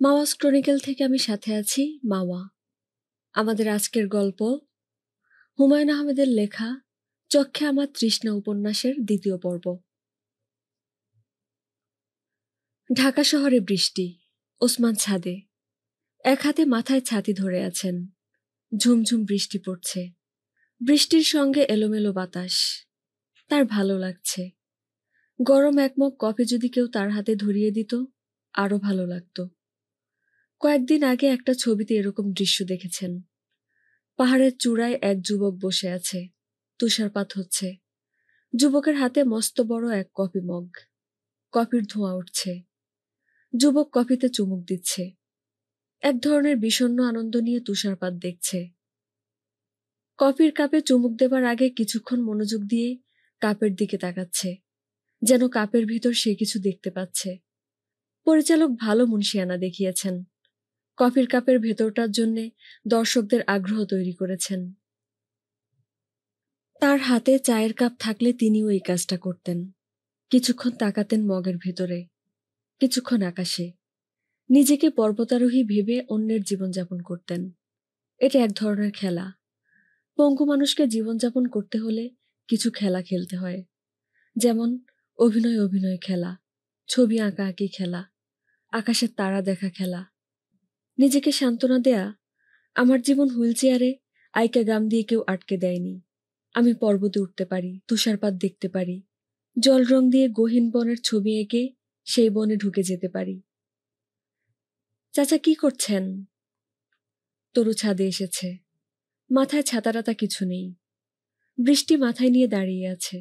মাওয়াস chronicle থেকে আমি সাথে আছি মাওয়া। আমাদের আজকের গল্প হুমায়ুন আহমেদের লেখা চক্ষে আমার তৃষ্ণা উপন্যাসের দ্বিতীয় পর্ব। ঢাকা শহরে বৃষ্টি। ওসমান ছাদে এক হাতে মাথায় ছাতি ধরে আছেন। ঝুমঝুম বৃষ্টি পড়ছে। বৃষ্টির সঙ্গে এলোমেলো বাতাস। তার ভালো লাগছে। গরম এক মগ কফি যদি কেউ তার হাতে ধরিয়ে দিত আরো ভালো লাগতো। কয়েকদিন আগে একটা ছবিতে এরকম দৃশ্য দেখেছেন। পাহাড়ের চূড়ায় এক যুবক বসে আছে। তুষারপাত হচ্ছে। যুবকের হাতে মস্ত বড় এক কফি মগ। কফির ধোঁয়া উঠছে। যুবক কফিতে চুমুক দিচ্ছে। এক ধরনের বিষণ্ণ আনন্দ নিয়ে তুষারপাত দেখছে। কফির কাপে চুমুক দেবার আগে কিছুক্ষণ মনোযোগ দিয়ে কাপের দিকে তাকাচ্ছে, যেন কাপের ভিতর সে কিছু দেখতে পাচ্ছে। পরিচালক ভালো মুন্সিয়ানা দেখিয়েছেন। কফির কাপের ভেতরটার জন্যে দর্শকদের আগ্রহ তৈরি করেছেন। তার হাতে চায়ের কাপ থাকলে তিনিও এই কাজটা করতেন। কিছুক্ষণ তাকাতেন মগের ভেতরে, কিছুক্ষণ আকাশে। নিজেকে পর্বতারোহী ভেবে অন্যের জীবনযাপন করতেন। এটা এক ধরনের খেলা। পঙ্গু মানুষকে জীবনযাপন করতে হলে কিছু খেলা খেলতে হয়, যেমন অভিনয় খেলা, ছবি আঁকাআঁকি খেলা, আকাশের তারা দেখা খেলা। নিজেকে সান্ত্বনা দেয়া, আমার জীবন হুইল চেয়ারে আইকা গাম দিয়ে কেউ আটকে দেয়নি। আমি পর্বতে উঠতে পারি, তুষারপাত দেখতে পারি, জল রং দিয়ে গহীন বনের ছবি এঁকে সেই বনে ঢুকে যেতে পারি। চাচা কি করছেন? তরু ছাদে এসেছে। মাথায় ছাতাটাতা কিছু নেই। বৃষ্টি মাথায় নিয়ে দাঁড়িয়ে আছে।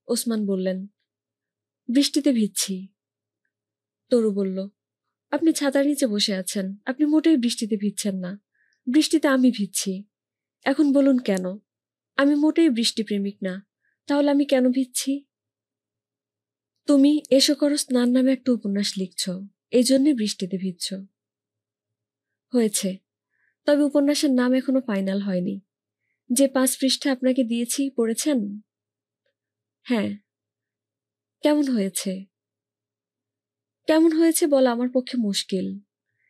ওসমান বললেন, বৃষ্টিতে ভিজছি। তরু বলল, আপনি ছাতার নিচে বসে আছেন, আপনি মোটেই বৃষ্টিতে ভিজছেন না। বৃষ্টিতে আমি ভিজছি। এখন বলুন কেন? আমি মোটেই বৃষ্টি প্রেমিক না, তাহলে আমি কেন ভিজছি? তুমি এসো করো স্নান নামে একটা উপন্যাস লিখছ, এই জন্যে বৃষ্টিতে ভিজছ। হয়েছে, তবে উপন্যাসের নাম এখনো ফাইনাল হয়নি। যে 5 পৃষ্ঠা আপনাকে দিয়েছি পড়েছেন? হ্যাঁ। কেমন হয়েছে? কেমন হয়েছে বলা আমার পক্ষে মুশকিল।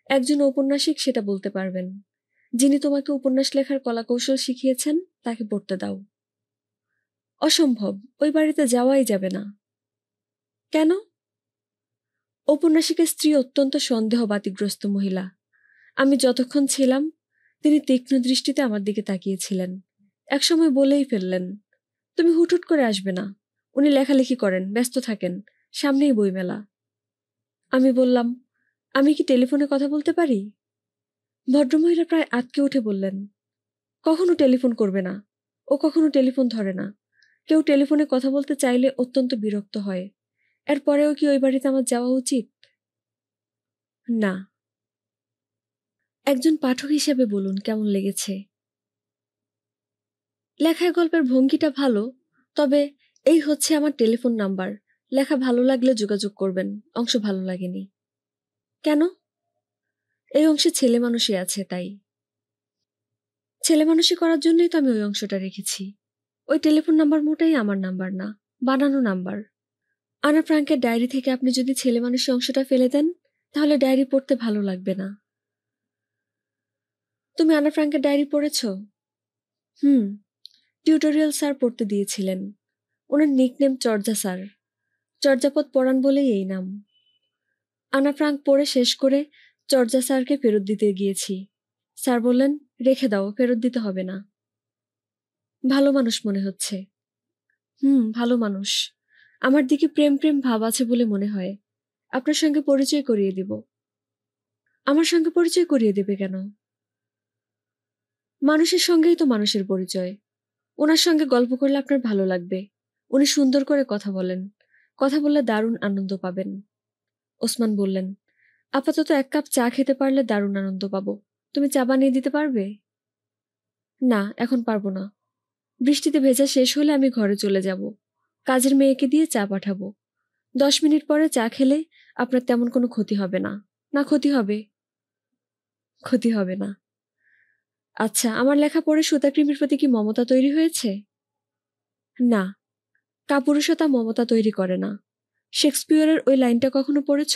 একজন ঔপন্যাসিক সেটা বলতে পারবেন। যিনি তোমাকে উপন্যাস লেখার কলাকৌশল শিখিয়েছেন তাকে পড়তে দাও। অসম্ভব, ওই বাড়িতে যাওয়াই যাবে না। কেন? ঔপন্যাসিকের স্ত্রী অত্যন্ত সন্দেহবাতিগ্রস্ত মহিলা। আমি যতক্ষণ ছিলাম তিনি তীক্ষ্ণ দৃষ্টিতে আমার দিকে তাকিয়েছিলেন। একসময় বলেই ফেললেন, তুমি হুটহুট করে আসবে না। উনি লেখালেখি করেন, ব্যস্ত থাকেন, সামনেই বইমেলা। আমি বললাম, আমি কি টেলিফোনে কথা বলতে পারি? ভদ্রমহিলা প্রায় আঁতকে উঠে বললেন, কখনো টেলিফোন করবে না। ও কখনো টেলিফোন ধরে না। কেউ টেলিফোনে কথা বলতে চাইলে অত্যন্ত বিরক্ত হয়। এরপরেও কি ওই বাড়িতে আমার যাওয়া উচিত? না। একজন পাঠক হিসেবে বলুন কেমন লেগেছে? লেখায় গল্পের ভঙ্গিটা ভালো, তবে এই হচ্ছে আমার টেলিফোন নাম্বার। লেখা ভালো লাগলে যোগাযোগ করবেন, অংশ ভালো লাগেনি। কেন? এই অংশে ছেলে মানুষই আছে, তাই। ছেলে মানুষই করার জন্যই তো আমি ওই অংশটা রেখেছি। ওই টেলিফোন নাম্বার মোটেই আমার নাম্বার না, বানানো নাম্বার। আনা ফ্রাঙ্কের ডায়েরি থেকে আপনি যদি ছেলে মানুষের অংশটা ফেলে দেন, তাহলে ডায়েরি পড়তে ভালো লাগবে না। তুমি আনা ফ্রাঙ্কের ডায়েরি পড়েছ? হুম, টিউটোরিয়াল স্যার পড়তে দিয়েছিলেন। ওনার নিকনেম চর্যা স্যার। চর্যাপদ পড়ান বলেই এই নাম। আনা ফ্রাঙ্ক পড়ে শেষ করে চর্যা স্যারকে ফেরত দিতে গিয়েছি। স্যার বললেন, রেখে দাও, ফেরত দিতে হবে না। ভালো মানুষ মনে হচ্ছে। ভালো মানুষ। আমার দিকে প্রেম প্রেম ভাব আছে বলে মনে হয়। আপনার সঙ্গে পরিচয় করিয়ে দিব। আমার সঙ্গে পরিচয় করিয়ে দেবে কেন? মানুষের সঙ্গেই তো মানুষের পরিচয়। ওনার সঙ্গে গল্প করলে আপনার ভালো লাগবে। উনি সুন্দর করে কথা বলেন। কথা বললে দারুণ আনন্দ পাবেন। ওসমান বললেন, আপাতত 1 কাপ চা খেতে পারলে দারুণ আনন্দ পাবো। তুমি চা বানিয়ে দিতে পারবে? না, এখন পারবো না। বৃষ্টিতে ভেজা শেষ হলে আমি ঘরে চলে যাব। কাজের মেয়েকে দিয়ে চা পাঠাবো। 10 মিনিট পরে চা খেলে আপনার তেমন কোনো ক্ষতি হবে না। না, ক্ষতি হবে? ক্ষতি হবে না। আচ্ছা, আমার লেখা পড়ে সুতাকৃমির প্রতি কি মমতা তৈরি হয়েছে? না, কাপুরুষতা মমতা তৈরি করে না। শেক্সপিয়রের ওই লাইনটা কখনো পড়েছ?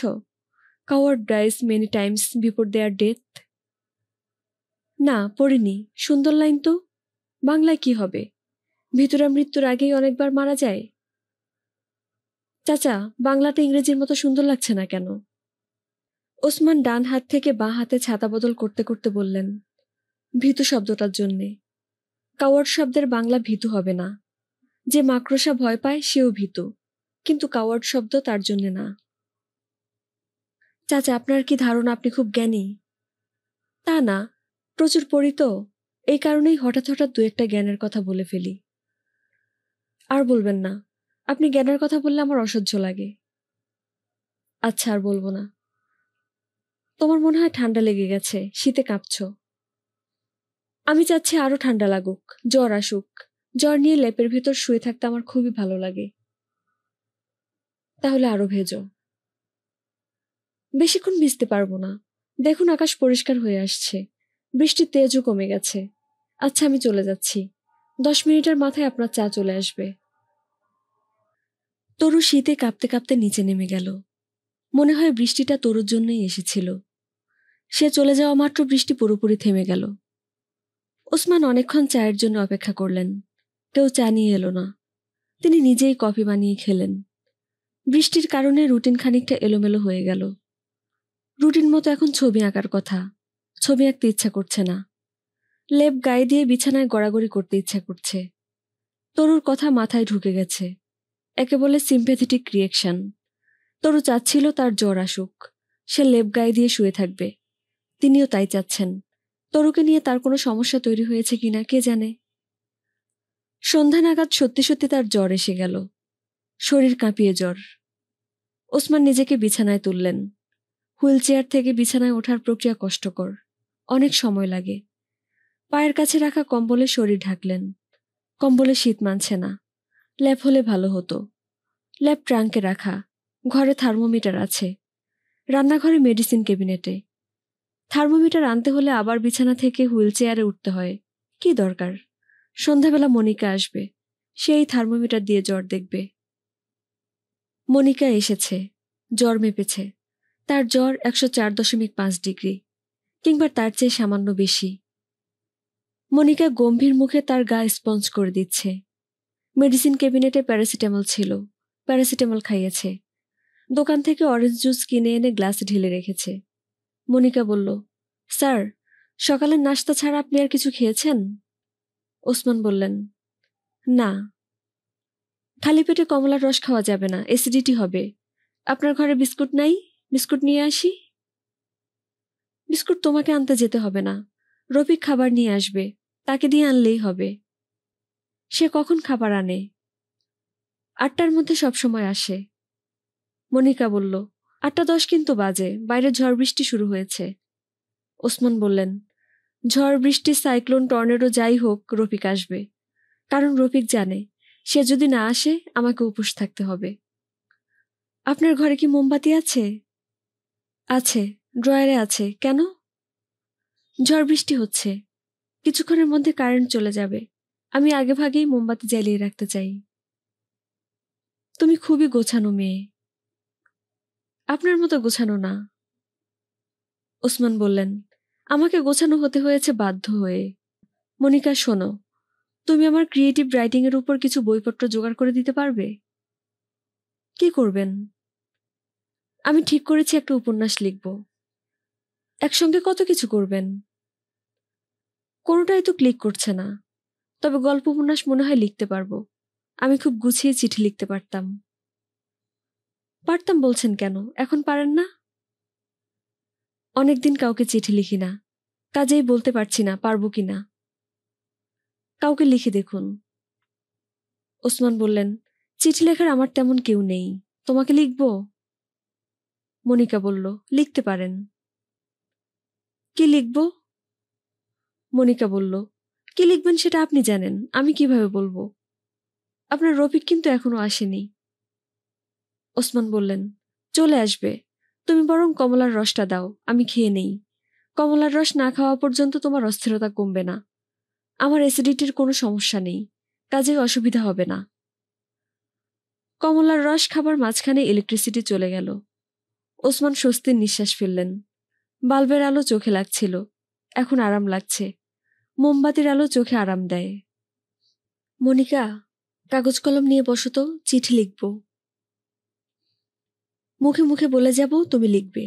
Coward dies many Times before their death. না, পড়িনি। সুন্দর লাইন তো। বাংলায় কি হবে? ভীতুরা মৃত্যুর আগেই অনেকবার মারা যায়। চাচা, বাংলাটা ইংরেজির মতো সুন্দর লাগছে না কেন? ওসমান ডান হাত থেকে বাঁ হাতে ছাতা বদল করতে করতে বললেন, ভীতু শব্দটার জন্যে। কাওয়ার্ড শব্দের বাংলা ভীতু হবে না। যে মাকড়সা ভয় পায় সেও ভীতু, কিন্তু কাওয়ার্ড শব্দ তার জন্যে না। চাচা, আপনার কি ধারণা আপনি খুব জ্ঞানী? তা না, প্রচুর পড়ি তো, এই কারণেই হঠাৎ হঠাৎ দু একটা জ্ঞানের কথা বলে ফেলি। আর বলবেন না, আপনি জ্ঞানের কথা বললে আমার অসহ্য লাগে। আচ্ছা, আর বলবো না। তোমার মনে হয় ঠান্ডা লেগে গেছে, শীতে কাঁপছ। আমি চাচ্ছি আরো ঠান্ডা লাগুক, জ্বর আসুক। জ্বর নিয়ে লেপের ভেতর শুয়ে থাকতে আমার খুবই ভালো লাগে। তাহলে আরো ভেজো। বেশিক্ষণ ভিজতে পারবো না। দেখুন, আকাশ পরিষ্কার হয়ে আসছে, বৃষ্টির তেজও কমে গেছে। আচ্ছা, আমি চলে যাচ্ছি। 10 মিনিটের মাথায় আপনার চা চলে আসবে। তরু শীতে কাঁপতে কাঁপতে নিচে নেমে গেল। মনে হয় বৃষ্টিটা তরুর জন্যই এসেছিল। সে চলে যাওয়া মাত্র বৃষ্টি পুরোপুরি থেমে গেল। ওসমান অনেকক্ষণ চায়ের জন্য অপেক্ষা করলেন। কেউ চা নিয়ে এলো না। তিনি নিজেই কফি বানিয়ে খেলেন। বৃষ্টির কারণে রুটিন খানিকটা এলোমেলো হয়ে গেল। রুটিন মতো এখন ছবি আঁকার কথা। ছবি আঁকতে ইচ্ছা করছে না। লেপ গায়ে দিয়ে বিছানায় গড়াগড়ি করতে ইচ্ছা করছে। তরুর কথা মাথায় ঢুকে গেছে। একে বলে সিম্প্যাথেটিক রিয়েকশন। তরু চাচ্ছিল তার জ্বর আসুক, সে লেপ গায়ে দিয়ে শুয়ে থাকবে। তিনিও তাই চাচ্ছেন। তরুকে নিয়ে তার কোনো সমস্যা তৈরি হয়েছে কিনা কে জানে। সন্ধ্যা নাগাদ সত্যি সত্যি তার জ্বর এসে গেল। শরীর কাঁপিয়ে জ্বর। ওসমান নিজেকে বিছানায় তুললেন। হুইল চেয়ার থেকে বিছানায় ওঠার প্রক্রিয়া কষ্টকর, অনেক সময় লাগে। পায়ের কাছে রাখা কম্বলে শরীর ঢাকলেন। কম্বলে শীত মানছে না। ল্যাপ হলে ভালো হতো। ল্যাপ ট্রাঙ্কে রাখা। ঘরে থার্মোমিটার আছে। রান্নাঘরে মেডিসিন ক্যাবিনেটে। থার্মোমিটার আনতে হলে আবার বিছানা থেকে হুইল চেয়ারে উঠতে হয়। কি দরকার? সন্ধ্যাবেলা মনিকা আসবে, সেই থার্মোমিটার দিয়ে জ্বর দেখবে। মনিকা এসেছে, জ্বর মেপেছে। তার জ্বর 104.5 ডিগ্রি, কিংবা তার চেয়ে সামান্য বেশি। মনিকা গম্ভীর মুখে তার গা স্পঞ্জ করে দিচ্ছে। মেডিসিন ক্যাবিনেটে প্যারাসিটামল ছিল, প্যারাসিটামল খাইয়েছে। দোকান থেকে অরেঞ্জ জুস কিনে এনে গ্লাসে ঢেলে রেখেছে। মনিকা বলল, স্যার, সকালের নাস্তা ছাড়া আপনি আর কিছু খেয়েছেন? ওসমান বললেন, না। খালি পেটে কমলার রস খাওয়া যাবে না, অ্যাসিডিটি হবে। আপনার ঘরে বিস্কুট নাই? বিস্কুট নিয়ে আসি? বিস্কুট তোমাকে আনতে যেতে হবে না। রফিক খাবার নিয়ে আসবে, তাকে দিয়ে আনলেই হবে। সে কখন খাবার আনে? 8টার মধ্যে সবসময় আসে। মনিকা বলল, 8টা 10 কিন্তু বাজে, বাইরে ঝড় বৃষ্টি শুরু হয়েছে। ওসমান বললেন, ঝড় বৃষ্টি, সাইক্লোন, টর্নেডো যাই হোক, রফিক আসবে। কারণ রফিক জানে, সে যদি না আসে আমাকে উপোস থাকতে হবে। আপনার ঘরে কি মোমবাতি আছে? আছে, ড্রয়ারে আছে। কেন? ঝড় বৃষ্টি হচ্ছে, কিছুক্ষণের মধ্যে কারেন্ট চলে যাবে। আমি আগে ভাগেই মোমবাতি জ্বালিয়ে রাখতে চাই। তুমি খুবই গোছানো মেয়ে। আপনার মতো গোছানো না। ওসমান বললেন, আমাকে গোছানো হতে হয়েছে বাধ্য হয়ে। মনিকা, শোনো, তুমি আমার ক্রিয়েটিভ রাইটিং এর উপর কিছু বইপত্র জোগাড় করে দিতে পারবে? কি করবেন? আমি ঠিক করেছি একটা উপন্যাস লিখব। একসঙ্গে কত কিছু করবেন? কোনোটাই তো ক্লিক করছে না। তবে গল্প উপন্যাস মনে হয় লিখতে পারবো। আমি খুব গুছিয়ে চিঠি লিখতে পারতাম। পারতাম বলছেন কেন? এখন পারেন না? অনেকদিন কাউকে চিঠি লিখি না, কাজেই বলতে পারছি না পারবো কিনা। কাউকে লিখে দেখুন। ওসমান বললেন, চিঠি লেখার আমার তেমন কেউ নেই, তোমাকে লিখব? মনিকা বলল, লিখতে পারেন। কি লিখব? মনিকা বলল, কি লিখবেন সেটা আপনি জানেন, আমি কিভাবে বলবো? আপনার রফিক কিন্তু এখনো আসেনি। ওসমান বললেন, চলে আসবে। তুমি বরং কমলার রসটা দাও, আমি খেয়ে নেই। কমলার রস না খাওয়া পর্যন্ত তোমার অস্থিরতা কমবে না। আমার অ্যাসিডিটির কোনো সমস্যা নেই, কাজেই অসুবিধা হবে না। কমলার রস খাবার মাঝখানে ইলেকট্রিসিটি চলে গেল। ওসমান স্বস্তির নিঃশ্বাস ফেললেন। বাল্বের আলো চোখে লাগছিল, এখন আরাম লাগছে। মোমবাতির আলো চোখে আরাম দেয়। মনিকা, কাগজ কলম নিয়ে বসো তো, চিঠি লিখব। মুখে মুখে বলে যাব, তুমি লিখবে।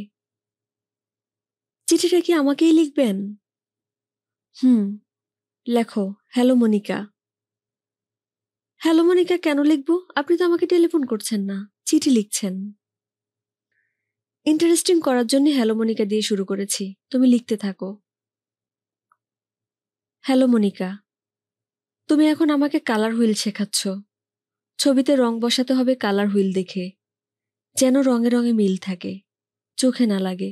চিঠিটা কি আমাকেই লিখবেন? হুম, লেখো, হ্যালো মনিকা। হ্যালো মনিকা কেন লিখব? আপনি তো আমাকে টেলিফোন করছেন না, চিঠি লিখছেন। ইন্টারেস্টিং করার জন্য হ্যালো মনিকা দিয়ে শুরু করেছি, তুমি লিখতে থাকো। হ্যালো মনিকা, তুমি এখন আমাকে কালার হুইল শেখাচ্ছ। ছবিতে রং বসাতে হবে কালার হুইল দেখে, যেন রঙে রঙে মিল থাকে, চোখে না লাগে।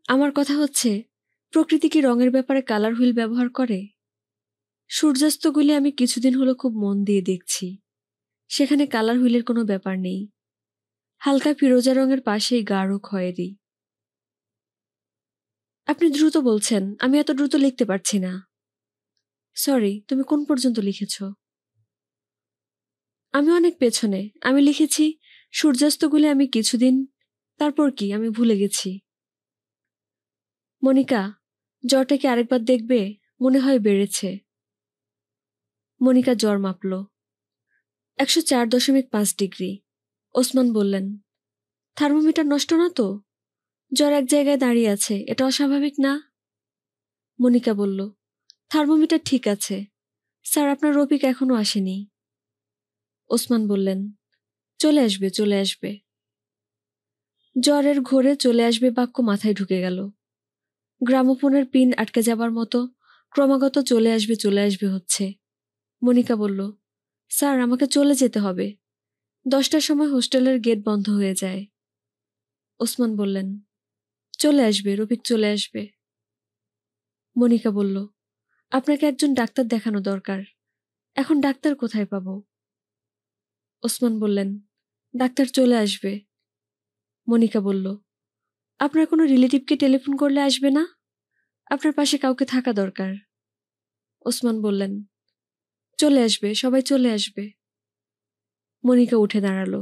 আমার কথা হচ্ছে, প্রকৃতি কি রঙের ব্যাপারে কালার হুইল ব্যবহার করে? সূর্যাস্তগুলি আমি কিছুদিন হলো খুব মন দিয়ে দেখছি, সেখানে কালার হুইলের কোনো ব্যাপার নেই। হালকা ফিরোজা রঙের পাশেই গাঢ় খয়েরি। আপনি দ্রুত বলছেন, আমি এত দ্রুত লিখতে পারছি না। সরি, তুমি কোন পর্যন্ত লিখেছ? আমি অনেক পেছনে। আমি লিখেছি, সূর্যাস্তগুলি আমি কিছুদিন, তারপর কি আমি ভুলে গেছি। মনিকা, জ্বরটা কি আরেকবার দেখবে? মনে হয় বেড়েছে। মনিকা জ্বর মাপল, 104.5 ডিগ্রি। ওসমান বললেন, থার্মোমিটার নষ্ট না তো? জ্বর এক জায়গায় দাঁড়িয়ে আছে, এটা অস্বাভাবিক না? মনিকা বলল, থার্মোমিটার ঠিক আছে স্যার, আপনার রফিক এখনো আসেনি। ওসমান বললেন, চলে আসবে চলে আসবে। জ্বরের ঘোরে চলে আসবে বাক্য মাথায় ঢুকে গেল। গ্রামোফোনের পিন আটকে যাবার মতো ক্রমাগত চলে আসবে হচ্ছে। মনিকা বলল, স্যার আমাকে চলে যেতে হবে, 10টার সময় হোস্টেলের গেট বন্ধ হয়ে যায়। ওসমান বললেন, চলে আসবে রফিক, চলে আসবে। মনিকা বলল, আপনাকে একজন ডাক্তার দেখানো দরকার, এখন ডাক্তার কোথায় পাবো? ওসমান বললেন, ডাক্তার চলে আসবে। মনিকা বলল, আপনার কোনো রিলেটিভকে টেলিফোন করলে আসবে না? আপনার পাশে কাউকে থাকা দরকার। ওসমান বললেন, চলে আসবে, সবাই চলে আসবে। মনিকা উঠে দাঁড়ালো।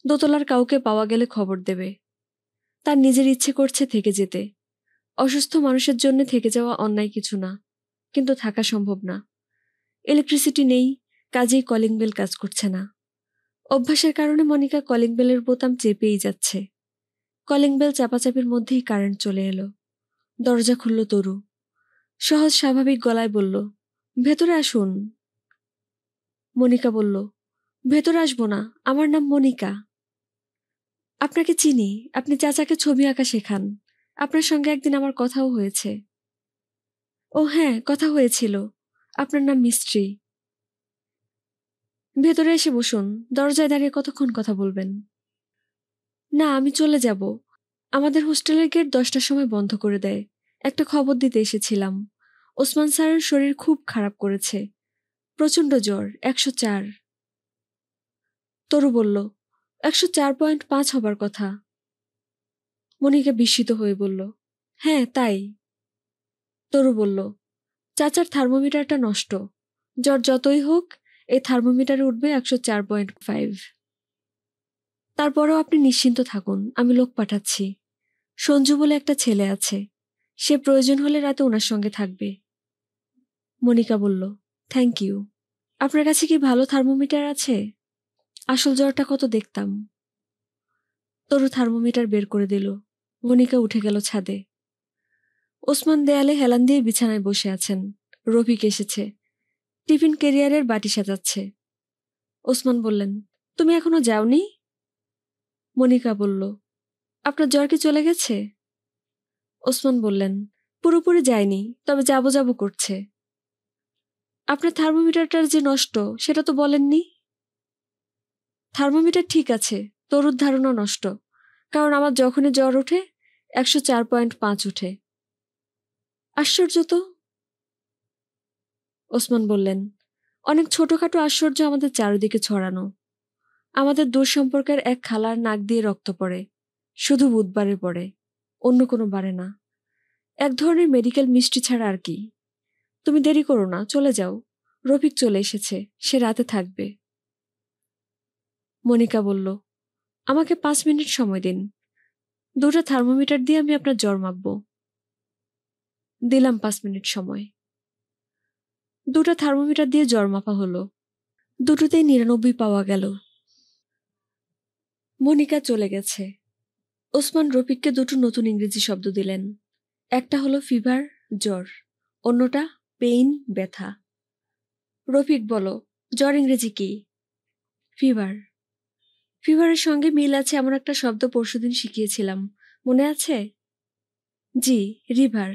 দোতলার কাউকে পাওয়া গেলে খবর দেবে। তার নিজের ইচ্ছে করছে থেকে যেতে। অসুস্থ মানুষের জন্য থেকে যাওয়া অন্যায় কিছু না, কিন্তু থাকা সম্ভব না। ইলেকট্রিসিটি নেই, কাজেই কলিং বেল কাজ করছে না। অভ্যাসের কারণে মনিকা কলিং বেলের বোতাম চেপেই যাচ্ছে। কলিং বেল চাপাচাপির মধ্যেই কারেন্ট চলে এলো। দরজা খুলল তরু। সহজ স্বাভাবিক গলায় বলল, ভেতরে আসুন। মনিকা বলল, ভেতরে আসবো না, আমার নাম মনিকা। আপনাকে চিনি, আপনি চাচাকে ছবি আঁকা শেখান। আপনার সঙ্গে একদিন আমার কথাও হয়েছে। ও হ্যাঁ, কথা হয়েছিল। আপনার নাম মিস্ত্রি। ভেতরে এসে বসুন, দরজায় দাঁড়িয়ে কতক্ষণ কথা বলবেন? না, আমি চলে যাব। আমাদের হোস্টেলের গেট 10টার সময় বন্ধ করে দেয়। একটা খবর দিতে এসেছিলাম। ওসমান স্যারের শরীর খুব খারাপ করেছে, প্রচণ্ড জ্বর, 104। তরু বলল, 104.5 হবার কথা। মনিকা বিস্মিত হয়ে বলল, হ্যাঁ তাই। তরু বলল, চাচার থার্মোমিটারটা নষ্ট। জ্বর যতই হোক, এই থার্মোমিটারে উঠবে 104.5। তারপরও আপনি নিশ্চিন্ত থাকুন, আমি লোক পাঠাচ্ছি। সঞ্জু বলে একটা ছেলে আছে, সে প্রয়োজন হলে রাতে ওনার সঙ্গে থাকবে। মনিকা বলল, থ্যাংক ইউ। আপনার কাছে কি ভালো থার্মোমিটার আছে? আসল জ্বরটা কত দেখতাম। তরু থার্মোমিটার বের করে দিল। মনিকা উঠে গেল ছাদে। ওসমান দেয়ালে হেলান দিয়ে বিছানায় বসে আছেন। রফিক এসেছে, টিফিন ক্যারিয়ারের বাটি সাজাচ্ছে। ওসমান বললেন, তুমি এখনো যাওনি? মনিকা বলল, আপনার জ্বর কি চলে গেছে? ওসমান বললেন, পুরোপুরি যায়নি, তবে যাবো যাবো করছে। আপনার থার্মোমিটারটার যে নষ্ট, সেটা তো বলেননি। থার্মোমিটার ঠিক আছে, তরুর ধারণা নষ্ট, কারণ আমার যখনই জ্বর ওঠে 104.5 উঠে। আশ্চর্য তো। ওসমান বললেন, অনেক ছোটখাটো আশ্চর্য আমাদের চারিদিকে ছড়ানো। আমাদের দূর সম্পর্কের এক খালার নাক দিয়ে রক্ত পড়ে, শুধু বুধবারে পড়ে, অন্য কোনো বারে না। এক ধরনের মেডিকেল মিস্ট্রি ছাড়া আর কি। তুমি দেরি করো না, চলে যাও। রফিক চলে এসেছে, সে রাতে থাকবে। মনিকা বলল, আমাকে 5 মিনিট সময় দিন। 2টা থার্মোমিটার দিয়ে আমি আপনার জ্বর মাপব। দিলাম 5 মিনিট সময়। 2টা থার্মোমিটার দিয়ে জ্বর মাপা হলো। দুটোতেই 99 পাওয়া গেল। মনিকা চলে গেছে। ওসমান রফিককে 2টো নতুন ইংরেজি শব্দ দিলেন। একটা হলো ফিভার, জ্বর, অন্যটা পেইন, ব্যথা। রফিক বলো, জ্বর ইংরেজি কি? ফিভার। ফিভারের সঙ্গে মিল আছে এমন একটা শব্দ পরশুদিন শিখিয়েছিলাম, মনে আছে? জি, রিভার।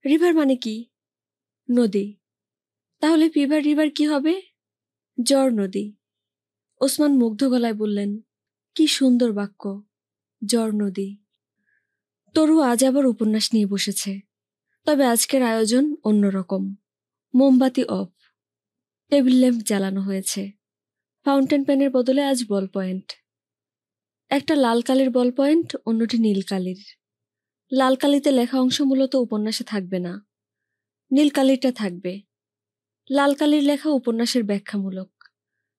রিভার মানে কি? নদী। তাহলে ফিভার রিভার কি হবে? জ্বর নদী। ওসমান মুগ্ধ গলায় বললেন, কি সুন্দর বাক্য, জ্বর নদী। তরু আজ আবার উপন্যাস নিয়ে বসেছে। তবে আজকের আয়োজন অন্যরকম। মোমবাতি অফ, টেবিল ল্যাম্প জ্বালানো হয়েছে। ফাউন্টেন পেনের বদলে আজ বল পয়েন্ট। একটা লাল কালির বল পয়েন্ট, অন্যটি নীল কালির। লাল কালিতে লেখা অংশ মূলত উপন্যাসে থাকবে না, নীল কালিরটা থাকবে। লাল কালির লেখা উপন্যাসের ব্যাখ্যামূলক।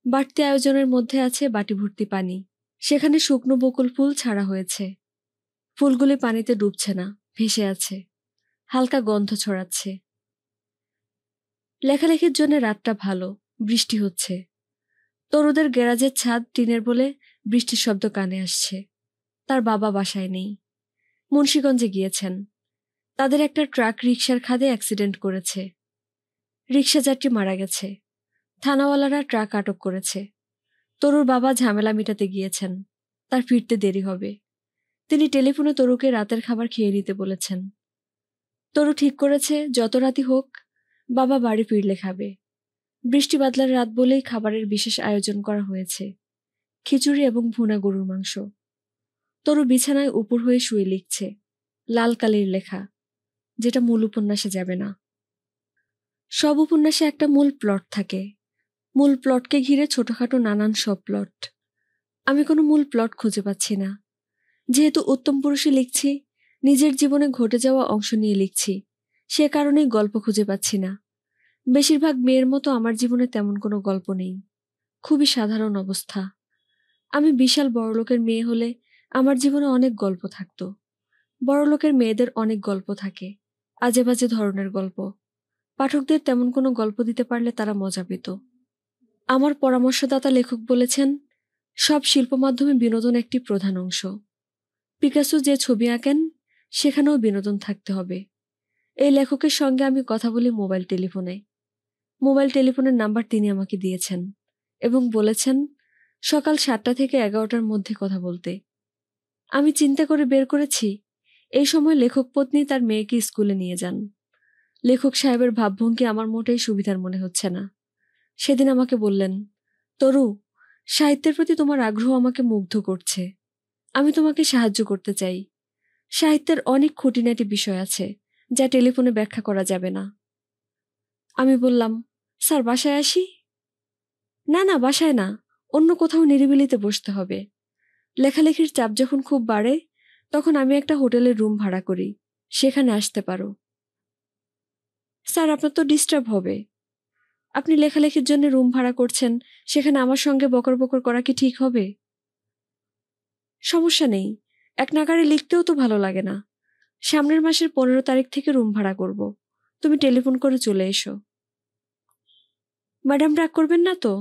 বাড়তি আয়োজনের মধ্যে আছে বাটি ভর্তি পানি। সেখানে শুকনো বকুল ফুল ছাড়া হয়েছে। ফুলগুলি পানিতে ডুবছে না, ভেসে আছে, হালকা গন্ধ ছড়াচ্ছে। লেখালেখির জন্য রাতটা ভালো, বৃষ্টি হচ্ছে। তরুদের গ্যারাজের ছাদ টিনের বলে বৃষ্টির শব্দ কানে আসছে। তার বাবা বাসায় নেই, মুন্সিগঞ্জে গিয়েছেন। তাদের একটা ট্রাক রিকশার খাদে অ্যাক্সিডেন্ট করেছে। রিকশা যাত্রী মারা গেছে। থানাওয়ালারা ট্রাক আটক করেছে। তরুর বাবা ঝামেলা মেটাতে গিয়েছেন, তার ফিরতে দেরি হবে। তিনি টেলিফোনে তরুকে রাতের খাবার খেয়ে নিতে বলেছেন। তরু ঠিক করেছে যত রাতই হোক বাবা বাড়ি ফিরলে খাবে। বৃষ্টি বাদলার রাত বলেই খাবারের বিশেষ আয়োজন করা হয়েছে, খিচুড়ি এবং ভুনা গরুর মাংস। তরু বিছানায় উপর হয়ে শুয়ে লিখছে, লাল কালির লেখা, যেটা মূল উপন্যাসে যাবে না। সব উপন্যাসে একটা মূল প্লট থাকে, মূল প্লটকে ঘিরে ছোটখাটো নানান সব প্লট। আমি কোনো মূল প্লট খুঁজে পাচ্ছি না। যেহেতু উত্তম পুরুষে লিখছি, নিজের জীবনে ঘটে যাওয়া অংশ নিয়ে লিখছি, সে কারণেই গল্প খুঁজে পাচ্ছি না। বেশিরভাগ মেয়ের মতো আমার জীবনে তেমন কোনো গল্প নেই, খুবই সাধারণ অবস্থা। আমি বিশাল বড়লোকের মেয়ে হলে আমার জীবনে অনেক গল্প থাকতো। বড়লোকের মেয়েদের অনেক গল্প থাকে, আজে বাজে ধরনের গল্প। পাঠকদের তেমন কোনো গল্প দিতে পারলে তারা মজা পেত। আমার পরামর্শদাতা লেখক বলেছেন, সব শিল্প মাধ্যমে বিনোদন একটি প্রধান অংশ। পিকাসো যে ছবি আঁকেন, সেখানেও বিনোদন থাকতে হবে। এই লেখকের সঙ্গে আমি কথা বলি মোবাইল টেলিফোনে। মোবাইল টেলিফোনের নাম্বার তিনি আমাকে দিয়েছেন এবং বলেছেন সকাল 7টা থেকে 11টার মধ্যে কথা বলতে। আমি চিন্তা করে বের করেছি, এই সময় লেখক পত্নী তার মেয়েকে স্কুলে নিয়ে যান। লেখক সাহেবের ভাবভঙ্গি আমার মোটেই সুবিধার মনে হচ্ছে না। সেদিন আমাকে বললেন, তরু, সাহিত্যের প্রতি তোমার আগ্রহ আমাকে মুগ্ধ করছে। আমি তোমাকে সাহায্য করতে চাই। সাহিত্যের অনেক খুঁটিনাটি বিষয় আছে যা টেলিফোনে ব্যাখ্যা করা যাবে না। আমি বললাম, স্যার বাসায় আসি? না না, বাসায় না, অন্য কোথাও নিরিবিলিতে বসতে হবে। লেখালেখির চাপ যখন খুব বাড়ে তখন আমি একটা হোটেলের রুম ভাড়া করি, সেখানে আসতে পারো। স্যার আপনার তো ডিস্টার্ব হবে। আপনি লেখালেখির জন্য রুম ভাড়া করছেন, সেখানে আমার সঙ্গে বকর বকর করা কি ঠিক হবে? সমস্যা নেই, এক নাগাড়ে লিখতেও তো ভালো লাগে না। সামনের মাসের 15 তারিখ থেকে রুম ভাড়া করব, তুমি টেলিফোন করে চলে এসো। ম্যাডাম রাগ করবেন না তো?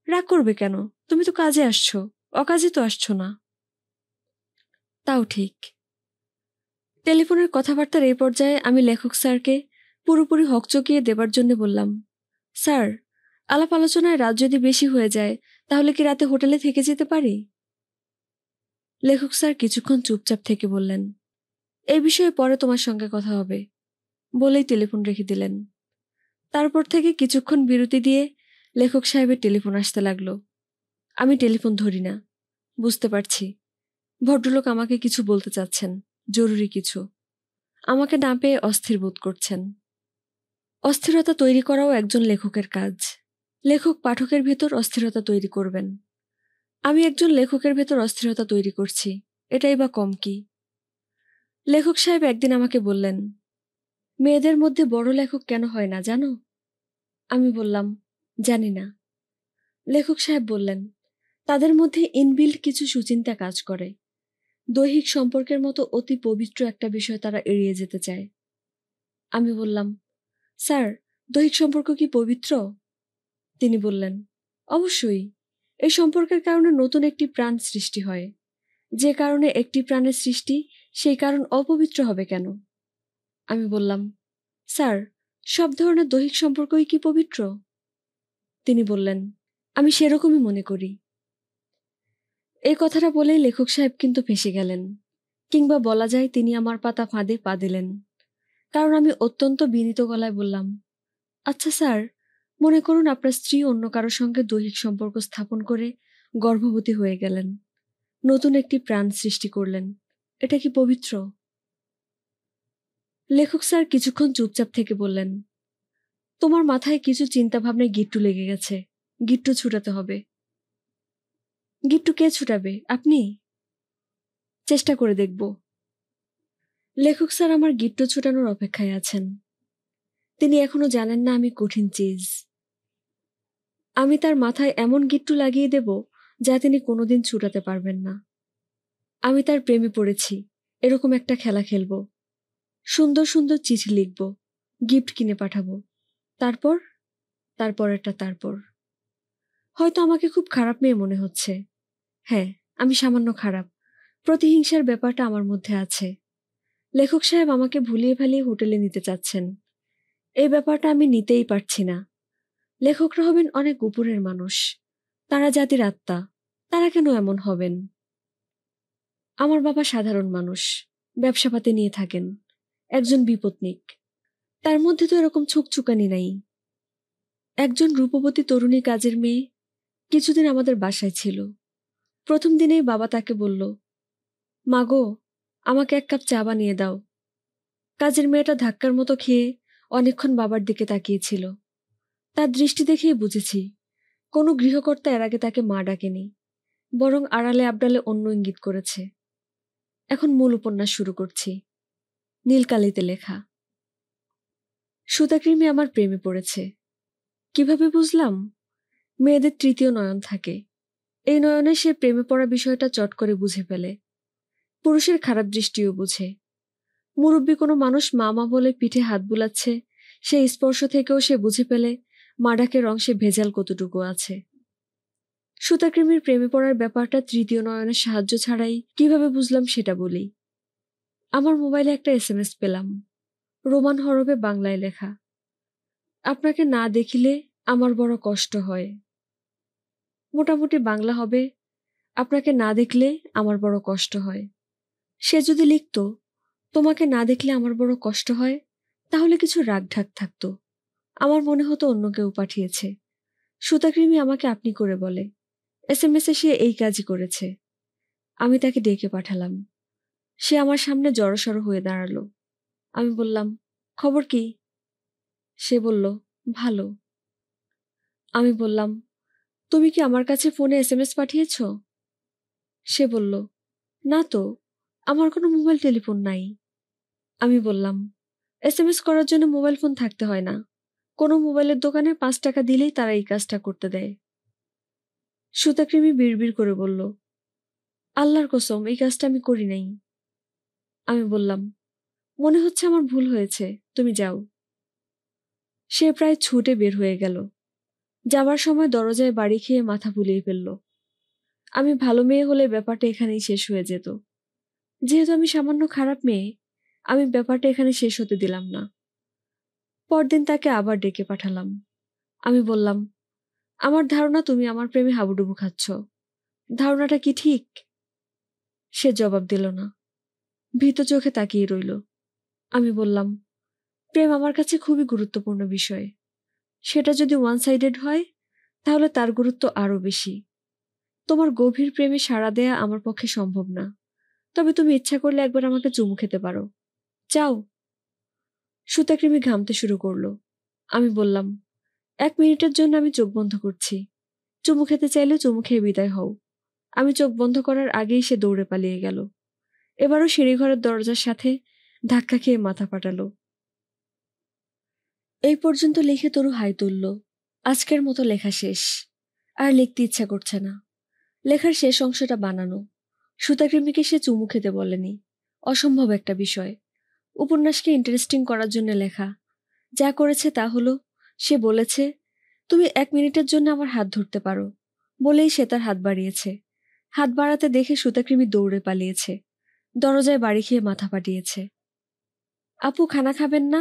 রাগ করবে কেন, তুমি তো কাজে আসছো, অকাজে তো আসছো না। তাও ঠিক। টেলিফোনের কথাবার্তার এই পর্যায়ে আমি লেখক স্যারকে পুরোপুরি হকচকিয়ে দেবার জন্য বললাম, স্যার, আলাপ আলোচনায় রাত যদি বেশি হয়ে যায় তাহলে কি রাতে হোটেলে থেকে যেতে পারি? লেখক স্যার কিছুক্ষণ চুপচাপ থেকে বললেন, এই বিষয়ে পরে তোমার সঙ্গে কথা হবে, বলেই টেলিফোন রেখে দিলেন। তারপর থেকে কিছুক্ষণ বিরতি দিয়ে লেখক সাহেবের টেলিফোন আসতে লাগলো। আমি টেলিফোন ধরি না। বুঝতে পারছি ভদ্রলোক আমাকে কিছু বলতে চাচ্ছেন, জরুরি কিছু। আমাকে না পেয়ে অস্থির বোধ করছেন। অস্থিরতা তৈরি করাও একজন লেখকের কাজ। লেখক পাঠকের ভেতর অস্থিরতা তৈরি করবেন। আমি একজন লেখকের ভেতর অস্থিরতা তৈরি করছি, এটাই বা কম কি? লেখক সাহেব একদিন আমাকে বললেন, মেয়েদের মধ্যে বড় লেখক কেন হয় না জানো? আমি বললাম, জানি না। লেখক সাহেব বললেন, তাদের মধ্যে ইনবিল্ট কিছু সুচিন্তা কাজ করে। দৈহিক সম্পর্কের মতো অতি পবিত্র একটা বিষয় তারা এড়িয়ে যেতে চায়। আমি বললাম, স্যার, দৈহিক সম্পর্ক কি পবিত্র? তিনি বললেন, অবশ্যই। এই সম্পর্কের কারণে নতুন একটি প্রাণ সৃষ্টি হয়। যে কারণে একটি প্রাণের সৃষ্টি, সেই কারণ অপবিত্র হবে কেন? আমি বললাম, স্যার, সব ধরনের দৈহিক সম্পর্কই কি পবিত্র? তিনি বললেন, আমি সেরকমই মনে করি। এই কথাটা বলেই লেখক সাহেব কিন্তু ফেঁসে গেলেন, কিংবা বলা যায় তিনি আমার পাতা ফাঁদে পা দিলেন। কারণ আমি অত্যন্ত বিনীত গলায় বললাম, আচ্ছা স্যার, মনে করুন আপনার স্ত্রী অন্য কারোর সঙ্গে দৈহিক সম্পর্ক স্থাপন করে গর্ভবতী হয়ে গেলেন, নতুন একটি প্রাণ সৃষ্টি করলেন, এটা কি পবিত্র? লেখক স্যার কিছুক্ষণ চুপচাপ থেকে বললেন, তোমার মাথায় কিছু চিন্তা ভাবনায় গিট্টু লেগে গেছে, গিট্টু ছুটাতে হবে। গিট্টু কে ছুটাবে, আপনি? চেষ্টা করে দেখব। লেখক স্যার আমার গিট্টু ছুটানোর অপেক্ষায় আছেন। তিনি এখনো জানেন না আমি কঠিন চিজ। আমি তার মাথায় এমন গিট্টু লাগিয়ে দেব যা তিনি কোনোদিন ছুটাতে পারবেন না। আমি তার প্রেমে পড়েছি, এরকম একটা খেলা খেলব। সুন্দর সুন্দর চিঠি লিখব, গিফট কিনে পাঠাবো। তারপর তারপরেরটা তারপর। হয়তো আমাকে খুব খারাপ মেয়ে মনে হচ্ছে। হ্যাঁ, আমি সামান্য খারাপ। প্রতিহিংসার ব্যাপারটা আমার মধ্যে আছে। লেখক সাহেব আমাকে ভুলিয়ে ভালিয়ে হোটেলে নিতে চাচ্ছেন। এই ব্যাপারটা আমি নিতেই পারছি না। লেখকরা হবেন অনেক উপরের মানুষ, তারা জাতির আত্মা, তারা কেন এমন হবেন? আমার বাবা সাধারণ মানুষ, ব্যবসাপাতি নিয়ে থাকেন, একজন বিপত্নিক। তার মধ্যে তো এরকম ছুকছুকানি নাই। একজন রূপবতী তরুণী কাজের মেয়ে কিছুদিন আমাদের বাসায় ছিল। প্রথম দিনেই বাবা তাকে বলল, মাগো, আমাকে এক কাপ চা বানিয়ে দাও। কাজের মেয়েটা ধাক্কার মতো খেয়ে অনেকক্ষণ বাবার দিকে তাকিয়েছিল। তার দৃষ্টি দেখেই বুঝেছি কোনো গৃহকর্তা এর আগে তাকে মা ডাকেনি, বরং আড়ালে আবডালে অন্য ইঙ্গিত করেছে। এখন মূল উপন্যাস শুরু করছি। নীলকালিতে লেখা। সুতাকৃমি আমার প্রেমে পড়েছে। কিভাবে বুঝলাম? মেয়েদের তৃতীয় নয়ন থাকে। এই নয়নে সে প্রেমে পড়া বিষয়টা চট করে বুঝে ফেলে। পুরুষের খারাপ দৃষ্টিও বুঝে। মুরব্বী কোনো মানুষ মা মা বলে পিঠে হাত বুলাচ্ছে, সেই স্পর্শ থেকেও সে বুঝে ফেলে মা ডাকের অংশে ভেজাল কতটুকু আছে। সুতাকৃমির প্রেমে পড়ার ব্যাপারটা তৃতীয় নয়নের সাহায্য ছাড়াই কিভাবে বুঝলাম সেটা বলি। আমার মোবাইলে একটা SMS পেলাম, রোমান হরফে বাংলায় লেখা। আপনাকে না দেখিলে আমার বড় কষ্ট হয়। মোটামুটি বাংলা হবে, আপনাকে না দেখলে আমার বড় কষ্ট হয়। সে যদি লিখত, তোমাকে না দেখলে আমার বড় কষ্ট হয়, তাহলে কিছু রাগঢাক থাকতো। আমার মনে হতো অন্য কেউ পাঠিয়েছে। সুতাকৃমি আমাকে আপনি করে বলে। SMS-এ সে এই কাজই করেছে। আমি তাকে ডেকে পাঠালাম। সে আমার সামনে জড়সড় হয়ে দাঁড়ালো। আমি বললাম, খবর কি? সে বলল, ভালো। আমি বললাম, তুমি কি আমার কাছে ফোনে SMS পাঠিয়েছ? সে বলল, না তো, আমার কোনো মোবাইল টেলিফোন নাই। আমি বললাম, SMS করার জন্য মোবাইল ফোন থাকতে হয় না। কোনো মোবাইলের দোকানে 5 টাকা দিলেই তারা এই কাজটা করতে দেয়। সুতাকৃমি বিড়বিড় করে বলল, আল্লাহর কসম, এই কাজটা আমি করি নাই। আমি বললাম, মনে হচ্ছে আমার ভুল হয়েছে, তুমি যাও। সে প্রায় ছুটে বের হয়ে গেল। যাবার সময় দরজায় বাড়ি খেয়ে মাথা ফুলিয়ে ফেলল। আমি ভালো মেয়ে হলে ব্যাপারটা এখানেই শেষ হয়ে যেত। যেহেতু আমি সামান্য খারাপ মেয়ে, আমি ব্যাপারটা এখানে শেষ হতে দিলাম না। পরদিন তাকে আবার ডেকে পাঠালাম। আমি বললাম, আমার ধারণা তুমি আমার প্রেমে হাবুডুবু খাচ্ছ। ধারণাটা কি ঠিক? সে জবাব দিল না, ভীত চোখে তাকিয়ে রইল। আমি বললাম, প্রেম আমার কাছে খুবই গুরুত্বপূর্ণ বিষয়। সেটা যদি ওয়ান সাইডেড হয়, তাহলে তার গুরুত্ব আরো বেশি। তোমার গভীর প্রেমে সাড়া দেয়া আমার পক্ষে সম্ভব না। তবে তুমি ইচ্ছা করলে একবার আমাকে চুমু খেতে পারো। চাও? সুতাকৃমি ঘামতে শুরু করলো। আমি বললাম, 1 মিনিটের জন্য আমি চোখ বন্ধ করছি। চুমু খেতে চাইলে চুমু খেয়ে বিদায় হও। আমি চোখ বন্ধ করার আগেই সে দৌড়ে পালিয়ে গেল। এবারও সিঁড়িঘরের দরজার সাথে ধাক্কা খেয়ে মাথা ফাটালো। এই পর্যন্ত লিখে তরু হাই তুলল। আজকের মতো লেখা শেষ। আর লিখতে ইচ্ছা করছে না। লেখার শেষ অংশটা বানানো। সুতাকৃমিকে সে চুমু খেতে বলেনি, অসম্ভব একটা বিষয়। উপন্যাসকে ইন্টারেস্টিং করার জন্য লেখা। যা করেছে তা হলো, সে বলেছে, তুমি 1 মিনিটের জন্য আমার হাত ধরতে পারো, বলেই সে তার হাত বাড়িয়েছে। হাত বাড়াতে দেখে সুতাকৃমি দৌড়ে পালিয়েছে, দরজায় বাড়ি খেয়ে মাথা ফাটিয়েছে। আপু, খানা খাবেন না?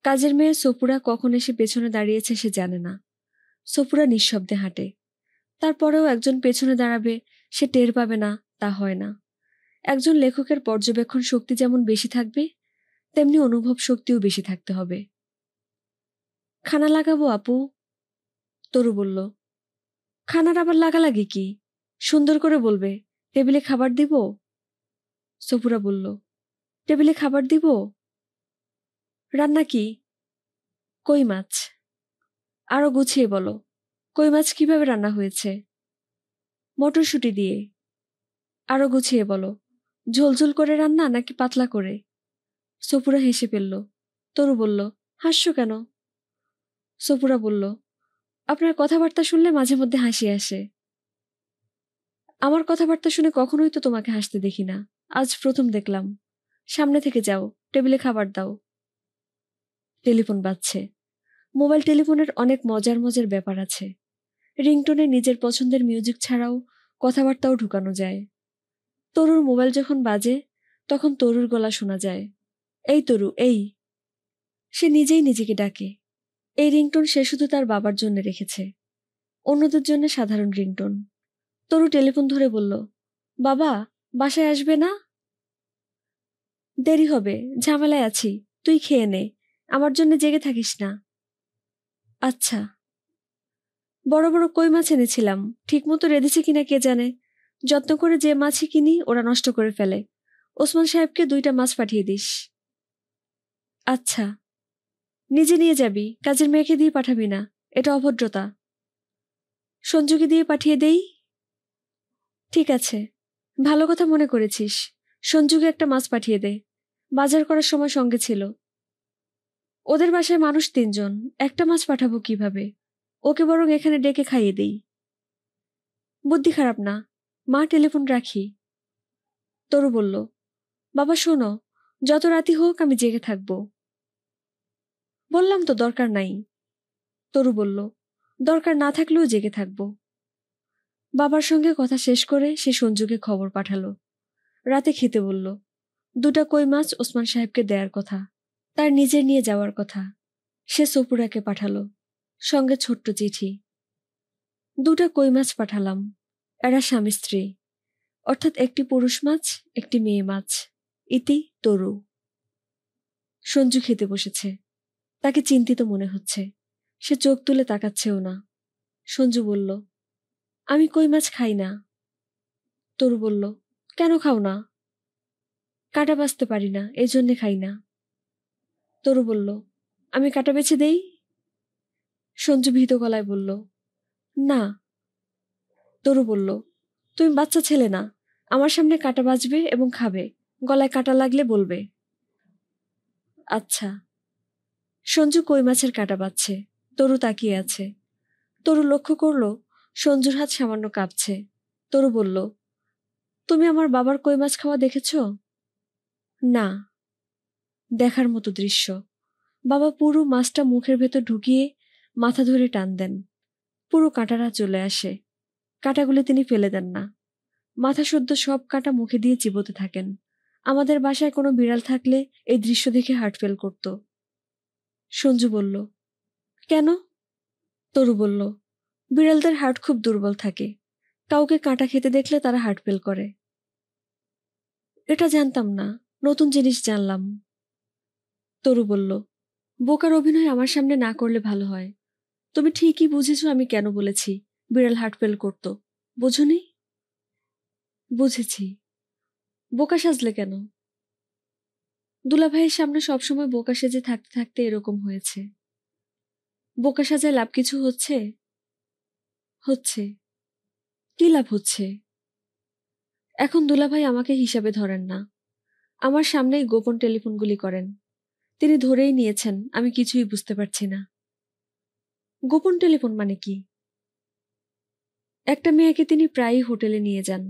কাজের মেয়ে সপুরা কখন এসে পেছনে দাঁড়িয়েছে সে জানে না। সপুরা নিঃশব্দে হাঁটে। তারপরেও একজন পেছনে দাঁড়াবে, সে টের পাবে না তা হয় না। একজন লেখকের পর্যবেক্ষণ শক্তি যেমন বেশি থাকবে, তেমনি অনুভব শক্তিও বেশি থাকতে হবে। খানা লাগাবো আপু? তরু বলল। খানার আবার লাগালাগি কি? সুন্দর করে বলবে, টেবিলে খাবার দিব? সপুরা বলল, টেবিলে খাবার দিব? রান্না কি? কই মাছ। আরো গুছিয়ে বলো, কই মাছ কিভাবে রান্না হয়েছে? মটরশুঁটি দিয়ে। আরো গুছিয়ে বলো, ঝোলঝোল করে রান্না নাকি পাতলা করে? সপুরা হেসে ফেলল। তরু বলল, হাসছো কেন? সপুরা বলল, আপনার কথাবার্তা শুনলে মাঝে মধ্যে হাসি আসে। আমার কথাবার্তা শুনে কখনোই তো তোমাকে হাসতে দেখি না, আজ প্রথম দেখলাম। সামনে থেকে যাও, টেবিলে খাবার দাও। টেলিফোন বাজছে। মোবাইল টেলিফোনের অনেক মজার মজার ব্যাপার আছে। রিংটোনে নিজের পছন্দের মিউজিক ছাড়াও কথাবার্তাও ঢুকানো যায়। তরুর মোবাইল যখন বাজে, তখন তরুর গলা শোনা যায়, এই তরু, এই। সে নিজেই নিজেকে ডাকে। এই রিংটোন সে শুধু তার বাবার জন্য রেখেছে, অন্যদের জন্য সাধারণ রিংটোন। তরু টেলিফোন ধরে বলল, বাবা, বাসায় আসবে না? দেরি হবে, ঝামেলায় আছি, তুই খেয়ে নে, আমার জন্য জেগে থাকিস না। আচ্ছা। বড় বড় কই মাছ এনেছিলাম, ঠিকমতো রেঁধেছে কিনা কে জানে। যত্ন করে যে মাছই কিনি ওরা নষ্ট করে ফেলে। ওসমান সাহেবকে 2টা মাছ পাঠিয়ে দিস। আচ্ছা। নিজে নিয়ে যাবি, কাজের মেয়েকে দিয়ে পাঠাবি না, এটা অভদ্রতা। সঞ্জুকে দিয়ে পাঠিয়ে দেই? ঠিক আছে, ভালো কথা মনে করেছিস। সঞ্জুকে একটা মাছ পাঠিয়ে দে, বাজার করার সময় সঙ্গে ছিল। ওদের বাসায় মানুষ 3জন, একটা মাছ পাঠাবো কিভাবে? ওকে বরং এখানে ডেকে খাইয়ে দেই। বুদ্ধি খারাপ না, মা, টেলিফোন রাখি। তরু বলল, বাবা শোনো, যত রাতি হোক আমি জেগে থাকবো। বললাম তো দরকার নাই। তরু বলল, দরকার না থাকলেও জেগে থাকবো। বাবার সঙ্গে কথা শেষ করে সে সঞ্জুকে খবর পাঠালো, রাতে খেতে বলল। 2টা কই মাছ ওসমান সাহেবকে দেয়ার কথা, তার নিজের নিয়ে যাওয়ার কথা। সে সপুরাকে পাঠালো, সঙ্গে ছোট্ট চিঠি। 2টা কই মাছ পাঠালাম, এরা স্বামী স্ত্রী, অর্থাৎ একটি পুরুষ মাছ, একটি মেয়ে মাছ। ইতি তরু। সঞ্জু খেতে বসেছে। তাকে চিন্তিত মনে হচ্ছে। সে চোখ তুলে তাকাচ্ছেও না। সঞ্জু বলল, আমি কই মাছ খাই না। তরু বলল, কেন খাও না? কাঁটা বাছতে পারি না, এই জন্যে খাই না। তরু বলল, আমি কাঁটা বেছে দেই? সঞ্জু ভীত গলায় বলল, না। তরু বলল, তুমি বাচ্চা ছেলে না, আমার সামনে কাঁটা বাছবে এবং খাবে, গলায় কাঁটা লাগলে বলবে। আচ্ছা। সঞ্জু কই মাছের কাঁটা বাছছে। তরু তাকিয়ে আছে। তরু লক্ষ্য করল সঞ্জুর হাত সামান্য কাঁপছে। তরু বলল, তুমি আমার বাবার কই মাছ খাওয়া দেখেছ? না। দেখার মতো দৃশ্য। বাবা পুরো মাছটা মুখের ভেতর ঢুকিয়ে মাথা ধরে টান দেন। পুরো কাঁটারা চলে আসে। কাঁটাগুলি তিনি ফেলে দেন না। মাথা সদ্য সব কাঁটা মুখে দিয়ে চিবোতে থাকেন। আমাদের বাসায় কোনো বিড়াল থাকলে এই দৃশ্য দেখে হার্ট ফেল করত। সঞ্জু বলল, কেন? তরু বলল, বিড়ালদের হার্ট খুব দুর্বল থাকে, কাউকে কাঁটা খেতে দেখলে তারা হার্ট ফেল করে। এটা জানতাম না, নতুন জিনিস জানলাম। তরু বলল, বোকার অভিনয় আমার সামনে না করলে ভালো হয়। তুমি ঠিকই বুঝেছো আমি কেন বলেছি বিড়াল হার্ট ফেল করতো, বোঝনি? বুঝেছি। বোকা সাজলে কেন? দুলাভাইয়ের সামনে সবসময় বোকা সেজে থাকতে থাকতে এরকম হয়েছে। বোকা সাজায় লাভ কিছু হচ্ছে? হচ্ছে। কি লাভ হচ্ছে? এখন দুলাভাই আমাকে হিসাবে ধরেন না। আমার সামনেই গোপন টেলিফোনগুলি করেন। তিনি ধরেই নিয়েছেন আমি কিছুই বুঝতে পারছি না। গোপন টেলিফোন মানে কি? একটা মেয়েকে তিনি প্রায়ই হোটেলে নিয়ে যান।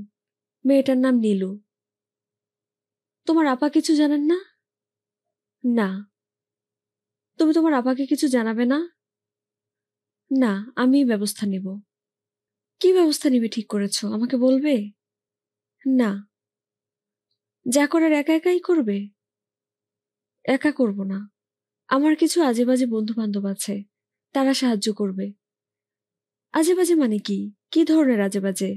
মেয়েটার নাম নীলু। তোমার আপা কিছু জানেন না? না। তুমি তোমার আপাকে কিছু জানাবে না? না, আমিই ব্যবস্থা নিব। কি ব্যবস্থা নিবে ঠিক করেছো, আমাকে বলবে? না। যা করার একা একাই করবে? একা করব না। আমার কিছু আজে বাজে বন্ধু বান্ধব আছে, তারা সাহায্য করবে। আজে বাজে মানে কি? কি ধরনের আজে বাজে?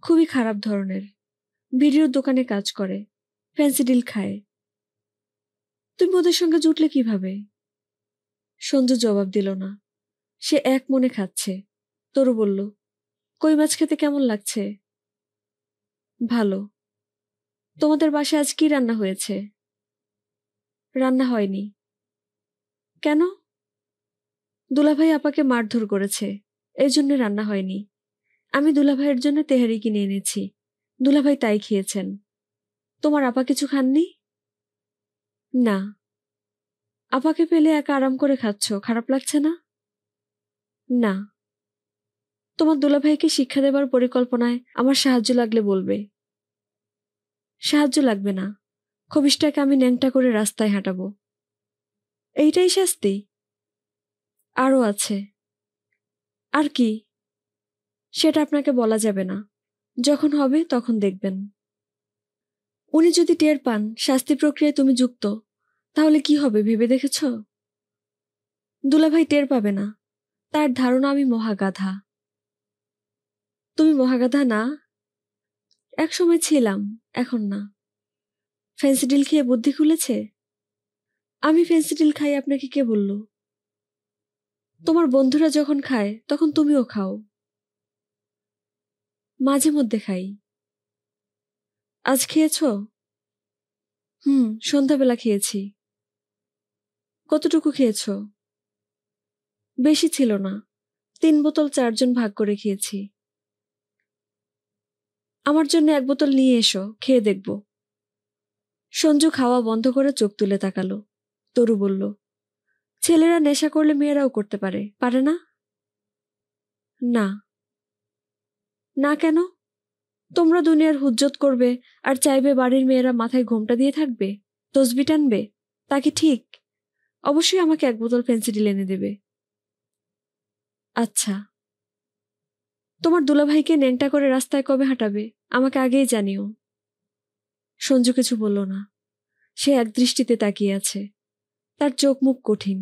খুবই খারাপ ধরনের। ভিডিওর দোকানে কাজ করে, ফ্যান্সি ডিল খায়। তুমি ওদের সঙ্গে জুটলে কিভাবে? সঞ্জু জবাব দিল না। সে এক মনে খাচ্ছে। তরু বলল, কই মাছ খেতে কেমন লাগছে? ভালো। তোমাদের বাসায় আজ কি রান্না হয়েছে? রান্না হয়নি। কেন? দুলাভাই আপাকে মারধর করেছে, এই জন্য রান্না হয়নি। আমি দুলাভাইয়ের জন্য তেহারি কিনে এনেছি, দুলাভাই তাই খেয়েছেন। তোমার আপা কিছু খাননি? না। আপাকে পেলে একা আরাম করে খাচ্ছ, খারাপ লাগছে না? না। তোমার দুলাভাইকে শিক্ষা দেবার পরিকল্পনায় আমার সাহায্য লাগলে বলবে। সাহায্য লাগবে না, খবিশটাকে আমি ন্যাংটা করে রাস্তায় হাঁটাবো। এইটাই শাস্তি? আরও আছে। আর কি? সেটা আপনাকে বলা যাবে না, যখন হবে তখন দেখবেন। উনি যদি টের পান শাস্তি প্রক্রিয়ায় তুমি যুক্ত, তাহলে কি হবে ভেবে দেখেছ? দুলাভাই টের পাবে না, তার ধারণা আমি মহাগাধা। তুমি মহাগাধা না? এক সময় ছিলাম, এখন না। ফেন্সিডিল খেয়ে বুদ্ধি খুলেছে? আমি ফেন্সিডিল খাই আপনাকে কে বলল? তোমার বন্ধুরা যখন খায় তখন তুমিও খাও। মাঝে মধ্যে খাই। আজ খেয়েছ? সন্ধ্যাবেলা খেয়েছি। কতটুকু খেয়েছ? বেশি ছিল না, 3 বোতল 4 জন ভাগ করে খেয়েছি। আমার জন্য 1 বোতল নিয়ে এসো, খেয়ে দেখব। সঞ্জু খাওয়া বন্ধ করে চোখ তুলে তাকালো। তরু বলল, ছেলেরা নেশা করলে মেয়েরাও করতে পারে, পারে না? না। না কেন? তোমরা দুনিয়ার হুজ্জত করবে আর চাইবে বাড়ির মেয়েরা মাথায় ঘোমটা দিয়ে থাকবে, তসবি টানবে, তা কি ঠিক? অবশ্যই আমাকে 1 বোতল ফেন্সিডিল এনে দেবে। আচ্ছা। তোমার দুলাভাইকে ন্যাংটা করে রাস্তায় কবে হাঁটাবে, আমাকে আগেই জানিও। সঞ্জু কিছু বলল না। সে একদৃষ্টিতে তাকিয়ে আছে। তার চোখ মুখ কঠিন।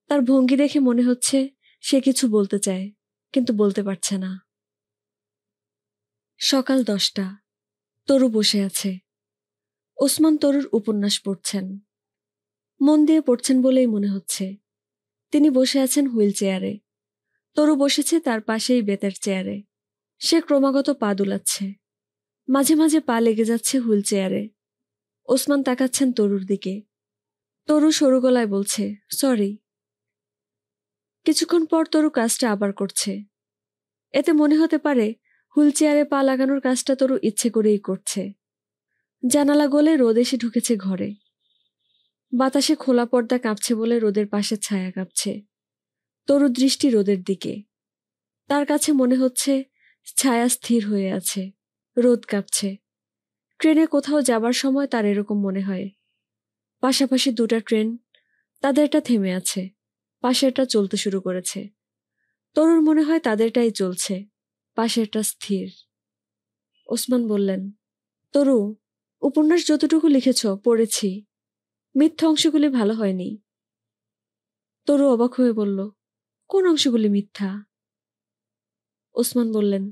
তার ভঙ্গি দেখে মনে হচ্ছে সে কিছু বলতে চায়, কিন্তু বলতে পারছে না। সকাল 10টা। তরু বসে আছে। ওসমান তরুর উপন্যাস পড়ছেন। মন দিয়ে পড়ছেন বলেই মনে হচ্ছে। তিনি বসে আছেন হুইল চেয়ারে। তরু বসেছে তার পাশেই বেতের চেয়ারে। সে ক্রমাগত পা দুলাচ্ছে। মাঝে মাঝে পা লেগে যাচ্ছে হুইল চেয়ারে। ওসমান তাকাচ্ছেন তরুর দিকে। তরু সরু গলায় বলছে, সরি। কিছুক্ষণ পর তরু কাজটা আবার করছে। এতে মনে হতে পারে হুইল চেয়ারে পা লাগানোর কাজটা তরু ইচ্ছে করেই করছে। জানালা গলে রোদ এসে ঢুকেছে ঘরে। বাতাসে খোলা পর্দা কাঁপছে বলে রোদের পাশে ছায়া কাঁপছে। তরুর দৃষ্টি রোদের দিকে। তার কাছে মনে হচ্ছে ছায়া স্থির হয়ে আছে, রোদ কাঁপছে। ট্রেনে কোথাও যাবার সময় তার এরকম মনে হয়। পাশাপাশি 2টা ট্রেন, তাদেরটা থেমে আছে, পাশেরটা চলতে শুরু করেছে। তরুর মনে হয় তাদেরটাই চলছে, পাশেরটা স্থির। ওসমান বললেন, তরু, উপন্যাস যতটুকু লিখেছ পড়েছি, মিথ্যা অংশগুলি ভালো হয়নি। তরু অবাক হয়ে বলল, কোন অংশগুলি মিথ্যা? ওসমান বললেন,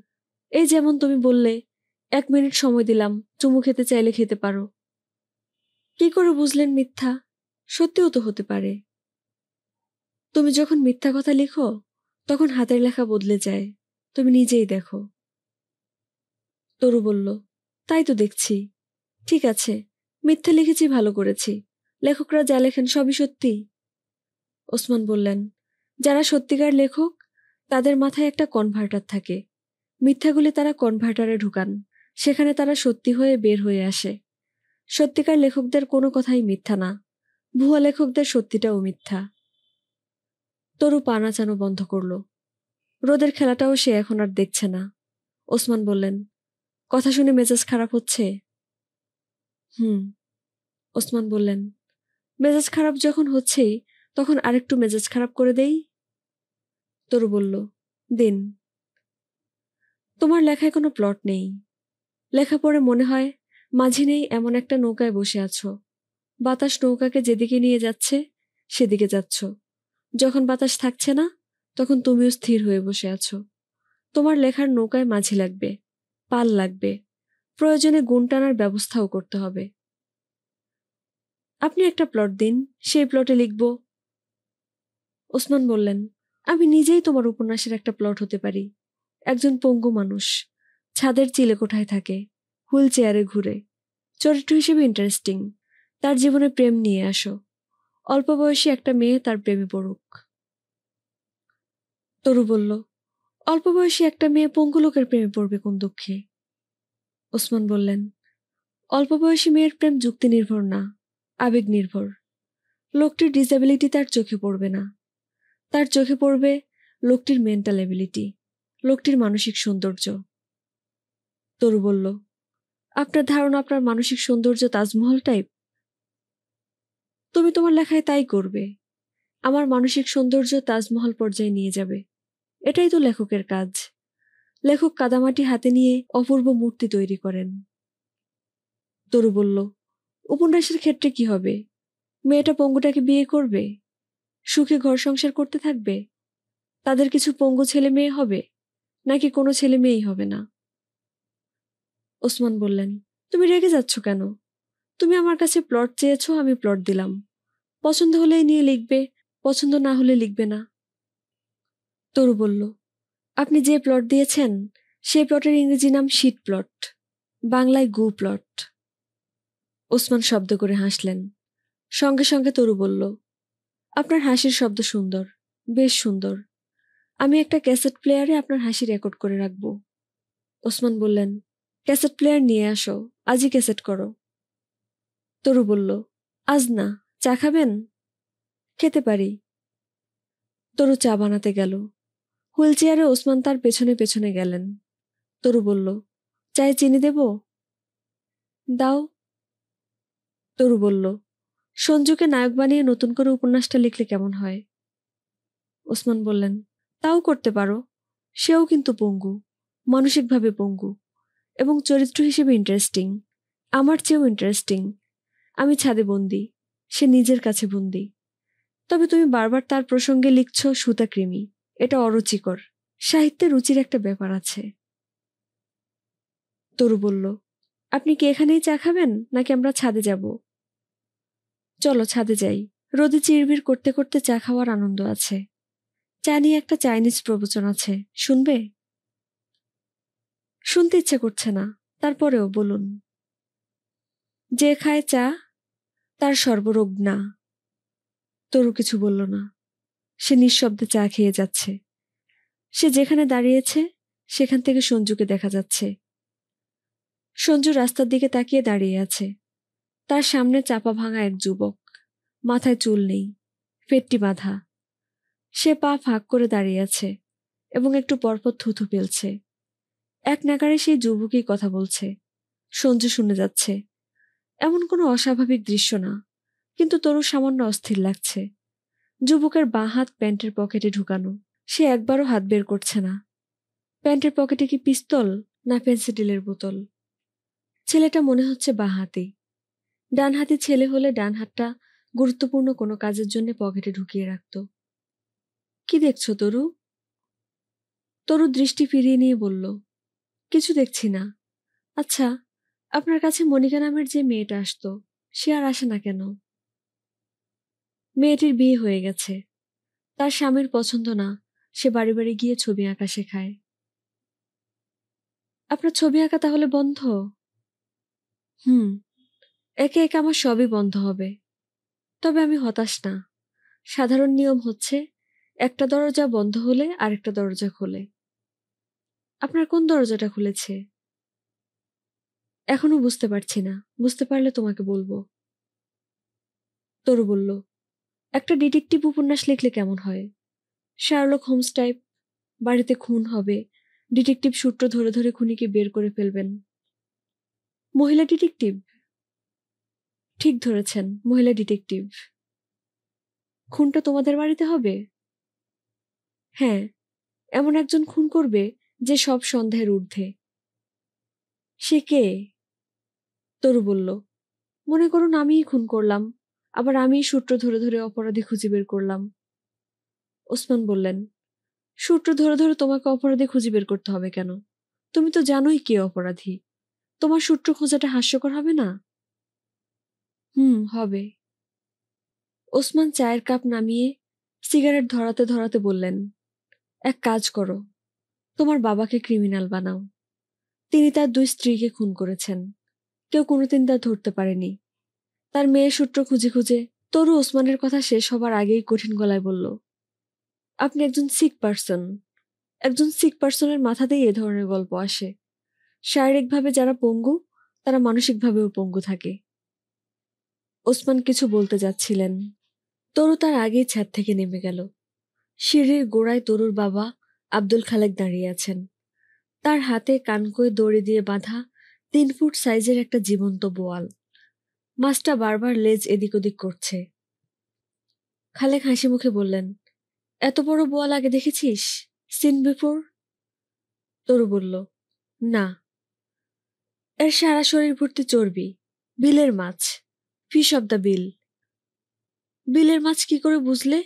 এই যেমন তুমি বললে 1 মিনিট সময় দিলাম, চুমু খেতে চাইলে খেতে পারো। কি করে বুঝলেন মিথ্যা? সত্যিও তো হতে পারে। তুমি যখন মিথ্যা কথা লিখো তখন হাতের লেখা বদলে যায়, তুমি নিজেই দেখো। তরু বলল, তাই তো দেখছি। ঠিক আছে, মিথ্যা লিখেছি, ভালো করেছি। লেখকরা যা লেখেন সবই সত্যি। ওসমান বললেন, যারা সত্যিকার লেখক তাদের মাথায় একটা কনভার্টার থাকে। মিথ্যাগুলি তারা কনভার্টারে ঢুকান, সেখানে তারা সত্যি হয়ে বের হয়ে আসে। সত্যিকার লেখকদের কোনো কথাই মিথ্যা না, ভুয়া লেখকদের সত্যিটাও মিথ্যা। তরু পা নাচানো বন্ধ করল। রোদের খেলাটাও সে এখন আর দেখছে না। ওসমান বললেন, কথা শুনে মেজাজ খারাপ হচ্ছে? হুম। ওসমান বললেন, মেজাজ খারাপ যখন হচ্ছেই তখন আরেকটু মেজাজ খারাপ করে দেই। তরু বলল, দিন। তোমার লেখায় কোনো প্লট নেই। লেখা পড়ে মনে হয় মাঝি নেই এমন একটা নৌকায় বসে আছো। বাতাস নৌকাকে যেদিকে নিয়ে যাচ্ছে সেদিকে যাচ্ছ। যখন বাতাস থাকছে না তখন তুমিও স্থির হয়ে বসে আছো। তোমার লেখার নৌকায় মাঝি লাগবে, পাল লাগবে, প্রয়োজনে গুণ টানার ব্যবস্থাও করতে হবে। আপনি একটা প্লট দিন, সেই প্লটে লিখব। ওসমান বললেন, আমি নিজেই তোমার উপন্যাসের একটা প্লট হতে পারি। একজন পঙ্গু মানুষ, ছাদের চিলেকোঠায় থাকে, হুইল চেয়ারে ঘুরে, চরিত্র হিসেবে ইন্টারেস্টিং। তার জীবনে প্রেম নিয়ে আসো, অল্প বয়সী একটা মেয়ে তার প্রেমে পড়ুক। তরু বলল, অল্প বয়সী একটা মেয়ে পঙ্গু লোকের প্রেমে পড়বে কোন দুঃখে? ওসমান বললেন, অল্প বয়সী মেয়ের প্রেম যুক্তি নির্ভর না, আবেগ নির্ভর। লোকটির ডিসএবিলিটি তার চোখে পড়বে না, তার চোখে পড়বে লোকটির মেন্টাল এবিলিটি, লোকটির মানসিক সৌন্দর্য। তরু বলল, আপনার ধারণা আপনার মানসিক সৌন্দর্য তাজমহল টাইপ? তুমি তোমার লেখায় তাই করবে, আমার মানসিক সৌন্দর্য তাজমহল পর্যায়ে নিয়ে যাবে। এটাই তো লেখকের কাজ। লেখক কাদামাটি হাতে নিয়ে অপূর্ব মূর্তি তৈরি করেন। তরু বলল, উপন্যাসের ক্ষেত্রে কি হবে? মেয়েটা পঙ্গুটাকে বিয়ে করবে, সুখে ঘর সংসার করতে থাকবে, তাদের কিছু পঙ্গু ছেলে মেয়ে হবে, নাকি কোনো ছেলে মেয়েই হবে না? ওসমান বললেন, তুমি রেগে যাচ্ছ কেন? তুমি আমার কাছে প্লট চেয়েছো, আমি প্লট দিলাম। পছন্দ হলেই নিয়ে লিখবে, পছন্দ না হলে লিখবে না। তরু বলল, আপনি যে প্লট দিয়েছেন সেই প্লটের ইংরেজি নাম শিট প্লট, বাংলায় গু প্লট। ওসমান শব্দ করে হাসলেন। সঙ্গে সঙ্গে তরু বলল, আপনার হাসির শব্দ সুন্দর, বেশ সুন্দর। আমি একটা ক্যাসেট প্লেয়ারে আপনার হাসি রেকর্ড করে রাখব। ওসমান বললেন, ক্যাসেট প্লেয়ার নিয়ে আসো, আজই ক্যাসেট করো। তরু বলল, আজ না, চা খাবেন? খেতে পারি। তরু চা বানাতে গেল। হুইল চেয়ারে ওসমান তার পেছনে পেছনে গেলেন। তরু বলল, চায়ে চিনি দেব? দাও। তরু বলল, সঞ্জুকে নায়ক বানিয়ে নতুন করে উপন্যাসটা লিখলে কেমন হয়? ওসমান বললেন, তাও করতে পারো। সেও কিন্তু পঙ্গু, মানসিকভাবে পঙ্গু, এবং চরিত্র হিসেবে ইন্টারেস্টিং, আমার চেয়েও ইন্টারেস্টিং। আমি ছাদে বন্দি, সে নিজের কাছে বন্দি। তবে তুমি বারবার তার প্রসঙ্গে লিখছ সুতাকৃমি, এটা অরুচিকর। সাহিত্যে রুচির একটা ব্যাপার আছে। তরু বলল, আপনি কি এখানেই চা খাবেন নাকি আমরা ছাদে যাব? চলো ছাদে যাই, রোদে চিরবির করতে করতে চা খাওয়ার আনন্দ আছে। চা নিয়ে একটা চাইনিজ প্রবচন আছে, শুনবে? শুনতে ইচ্ছে করছে না, তারপরেও বলুন। যে খায় চা তার সর্বরোগ না। তরু কিছু বলল না। সে নিঃশব্দে চা খেয়ে যাচ্ছে। সে যেখানে দাঁড়িয়েছে সেখান থেকে সঞ্জুকে দেখা যাচ্ছে। সঞ্জু রাস্তার দিকে তাকিয়ে দাঁড়িয়ে আছে। তার সামনে চাপা ভাঙা এক যুবক, মাথায় চুল নেই, পেটটি বাঁধা। সে পা ফাঁক করে দাঁড়িয়ে আছে এবং একটু পরপর থুথু ফেলছে। এক নাগাড়ে সেই যুবকই কথা বলছে। সঞ্জু শুনে যাচ্ছে। এমন কোনো অস্বাভাবিক দৃশ্য না, কিন্তু তরু সামান্য অস্থির লাগছে। যুবকের বাঁ হাত প্যান্টের পকেটে ঢুকানো, সে একবারও হাত বের করছে না। প্যান্টের পকেটে কি পিস্তল না পেন্সিডিলের বোতল? ছেলেটা মনে হচ্ছে বাঁ হাতি। ডান হাতি ছেলে হলে ডান হাতটা গুরুত্বপূর্ণ কোনো কাজের জন্য পকেটে ঢুকিয়ে রাখত। কি দেখছো তরু? তরু দৃষ্টি ফিরিয়ে নিয়ে বলল, কিছু দেখছি না। আচ্ছা, আপনার কাছে মনিকা নামের যে মেয়েটা আসতো, সে আর আসে না কেন? মেয়েটির বিয়ে হয়ে গেছে। তার স্বামীর পছন্দ না সে বাড়ি বাড়ি গিয়ে ছবি আঁকা শেখায়। আপনার ছবি আঁকা তাহলে বন্ধ? হুম, একে একে আমার সবই বন্ধ হবে। তবে আমি হতাশ না। সাধারণ নিয়ম হচ্ছে একটা দরজা বন্ধ হলে আরেকটা দরজা খোলে। আপনার কোন দরজাটা খুলেছে? এখনো বুঝতে পারছি না, বুঝতে পারলে তোমাকে বলবো। তরু বলল, একটা ডিটেকটিভ উপন্যাস লিখলে কেমন হয়? শার্লক হোমস টাইপ, বাড়িতে খুন হবে, ডিটেকটিভ সূত্র ধরে ধরে খুনিকে বের করে ফেলবেন। মহিলা ডিটেকটিভ? ঠিক ধরেছেন, মহিলা ডিটেকটিভ। খুনটা তোমাদের বাড়িতে হবে? হ্যাঁ, এমন একজন খুন করবে যে সব সন্দেহের ঊর্ধ্বে। সে কে? তরু বলল, মনে করুন আমিই খুন করলাম, আবার আমিই সূত্র ধরে ধরে অপরাধী খুঁজে বের করলাম। ওসমান বললেন, সূত্র ধরে ধরে তোমাকে অপরাধী খুঁজে বের করতে হবে কেন? তুমি তো জানোই কে অপরাধী। তোমার সূত্র খোঁজাটা হাস্যকর হবে না? হবে। ওসমান চায়ের কাপ নামিয়ে সিগারেট ধরাতে ধরাতে বললেন, এক কাজ করো, তোমার বাবাকে ক্রিমিনাল বানাও। তিনি তার 2 স্ত্রীকে খুন করেছেন, কেউ কোনোদিন তা ধরতে পারেনি। তার মেয়ের সূত্র খুঁজে খুঁজে। তরু ওসমানের কথা শেষ হবার আগেই কঠিন গলায় বলল, আপনি একজন সিক পারসন। একজন সিক পারসনের মাথাতেই এ ধরনের গল্প আসে। শারীরিকভাবে যারা পঙ্গু, তারা মানসিকভাবেও পঙ্গু থাকে। ওসমান কিছু বলতে যাচ্ছিলেন, তরু তার আগেই ছাদ থেকে নেমে গেল। সিঁড়ির গোড়ায় তরুর বাবা আব্দুল খালেক দাঁড়িয়ে আছেন। তার হাতে কানকোয় দড়ি দিয়ে বাঁধা 3 ফুট সাইজের একটা জীবন্ত বোয়াল। মাছটা বারবার লেজ এদিক ওদিক করছে। খালেক হাসি মুখে বললেন, এত বড় বোয়াল আগে দেখেছিস? Seen before? তরু বলল, না। এর সারা শরীর ভর্তি চর্বি। বিলের মাছ, ফিশ অব দ্য বিল। বিলের মাছ কি করে বুঝলে?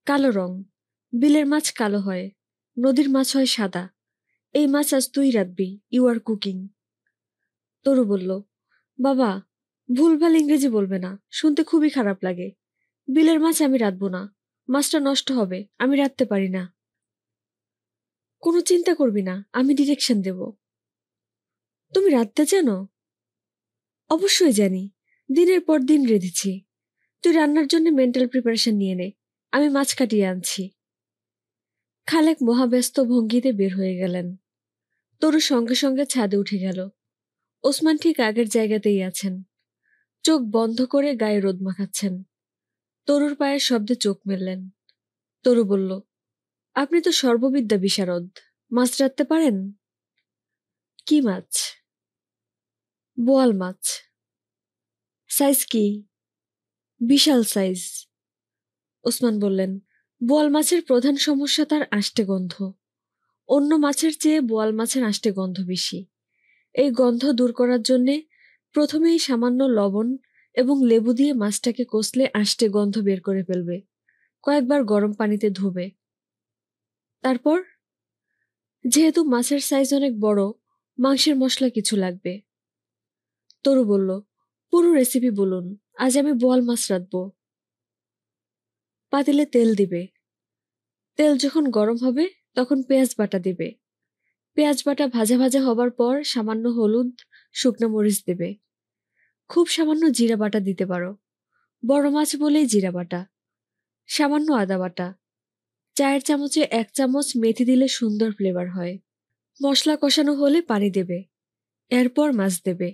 কালো রং। বিলের মাছ কালো হয়, নদীর মাছ হয় সাদা। এই মাছ আজ তুই রাঁধবি, ইউ আর কুকিং। তরু বলল, বাবা, ভুলভাল ইংরেজি বলবে না, শুনতে খুবই খারাপ লাগে। বিলের মাছ আমি রাঁধবো না, মাছটা নষ্ট হবে, আমি রাঁধতে পারি না। কোনো চিন্তা করবি না, আমি ডিরেকশন দেব। তুমি রাঁধতে জানো? অবশ্যই জানি, দিনের পর দিন রেঁধেছি। তুই রান্নার জন্য মেন্টাল প্রিপারেশন নিয়ে নে, আমি মাছ কাটিয়ে আনছি। খালেক মহাব্যস্ত ভঙ্গিতে বের হয়ে গেলেন। তরু সঙ্গে সঙ্গে ছাদে উঠে গেল। ওসমান ঠিক আগের জায়গাতেই আছেন, চোখ বন্ধ করে গায়ে রোদ মাখাচ্ছেন। তরুর পায়ের শব্দে চোখ মেললেন। তরু বলল, আপনি তো সর্ববিদ্যা বিশারদ, মাছ রাঁধতে পারেন? কি মাছ? বোয়াল মাছ। সাইজ কি? বিশাল সাইজ। ওসমান বললেন, বোয়াল মাছের প্রধান সমস্যা তার আষ্টে গন্ধ। অন্য মাছের চেয়ে বোয়াল মাছের আষ্টে গন্ধ বেশি। এই গন্ধ দূর করার জন্যে প্রথমেই সামান্য লবণ এবং লেবু দিয়ে মাছটাকে কষলে আষ্টে গন্ধ বের করে ফেলবে। কয়েকবার গরম পানিতে ধুবে। তারপর, যেহেতু মাছের সাইজ অনেক বড়, মাংসের মশলা কিছু লাগবে। তরু বলল, পুরো রেসিপি বলুন, আজ আমি বোয়াল মাছ রাঁধবো। পাতিলে তেল দিবে। তেল যখন গরম হবে তখন পেঁয়াজ বাটা দিবে। পেঁয়াজ বাটা ভাজা ভাজা হবার পর সামান্য হলুদ, শুকনো মরিচ দেবে। খুব সামান্য জিরা বাটা দিতে পারো, বড় মাছ বলেই জিরা বাটা। সামান্য আদা বাটা। চায়ের চামচে 1 চামচ মেথি দিলে সুন্দর ফ্লেভার হয়। মশলা কষানো হলে পানি দেবে, এরপর মাছ দেবে।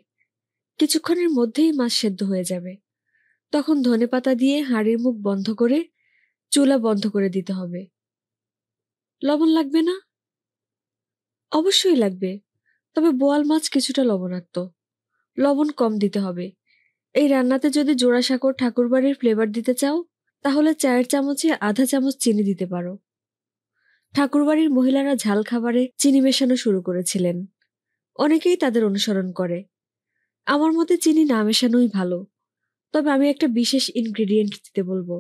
কিছুক্ষণের মধ্যেই মাছ সেদ্ধ হয়ে যাবে। তখন ধনেপাতা দিয়ে হাঁড়ির মুখ বন্ধ করে চুলা বন্ধ করে দিতে হবে। লবণ লাগবে না? অবশ্যই লাগবে, তবে বোয়াল মাছ কিছুটা লবণাক্ত, লবণ কম দিতে হবে। এই রান্নাতে যদি জোড়াসাঁকোর ঠাকুরবাড়ির ফ্লেভার দিতে চাও, তাহলে চায়ের চামচে আধা চামচ চিনি দিতে পারো। ঠাকুরবাড়ির মহিলারা ঝাল খাবারে চিনি মেশানো শুরু করেছিলেন। অনেকেই তাদের অনুসরণ করে। আমার মতে চিনি না মেশানোই ভালো, তবে আমি একটা বিশেষ ইনগ্রেডিয়েন্ট দিতে বলবো।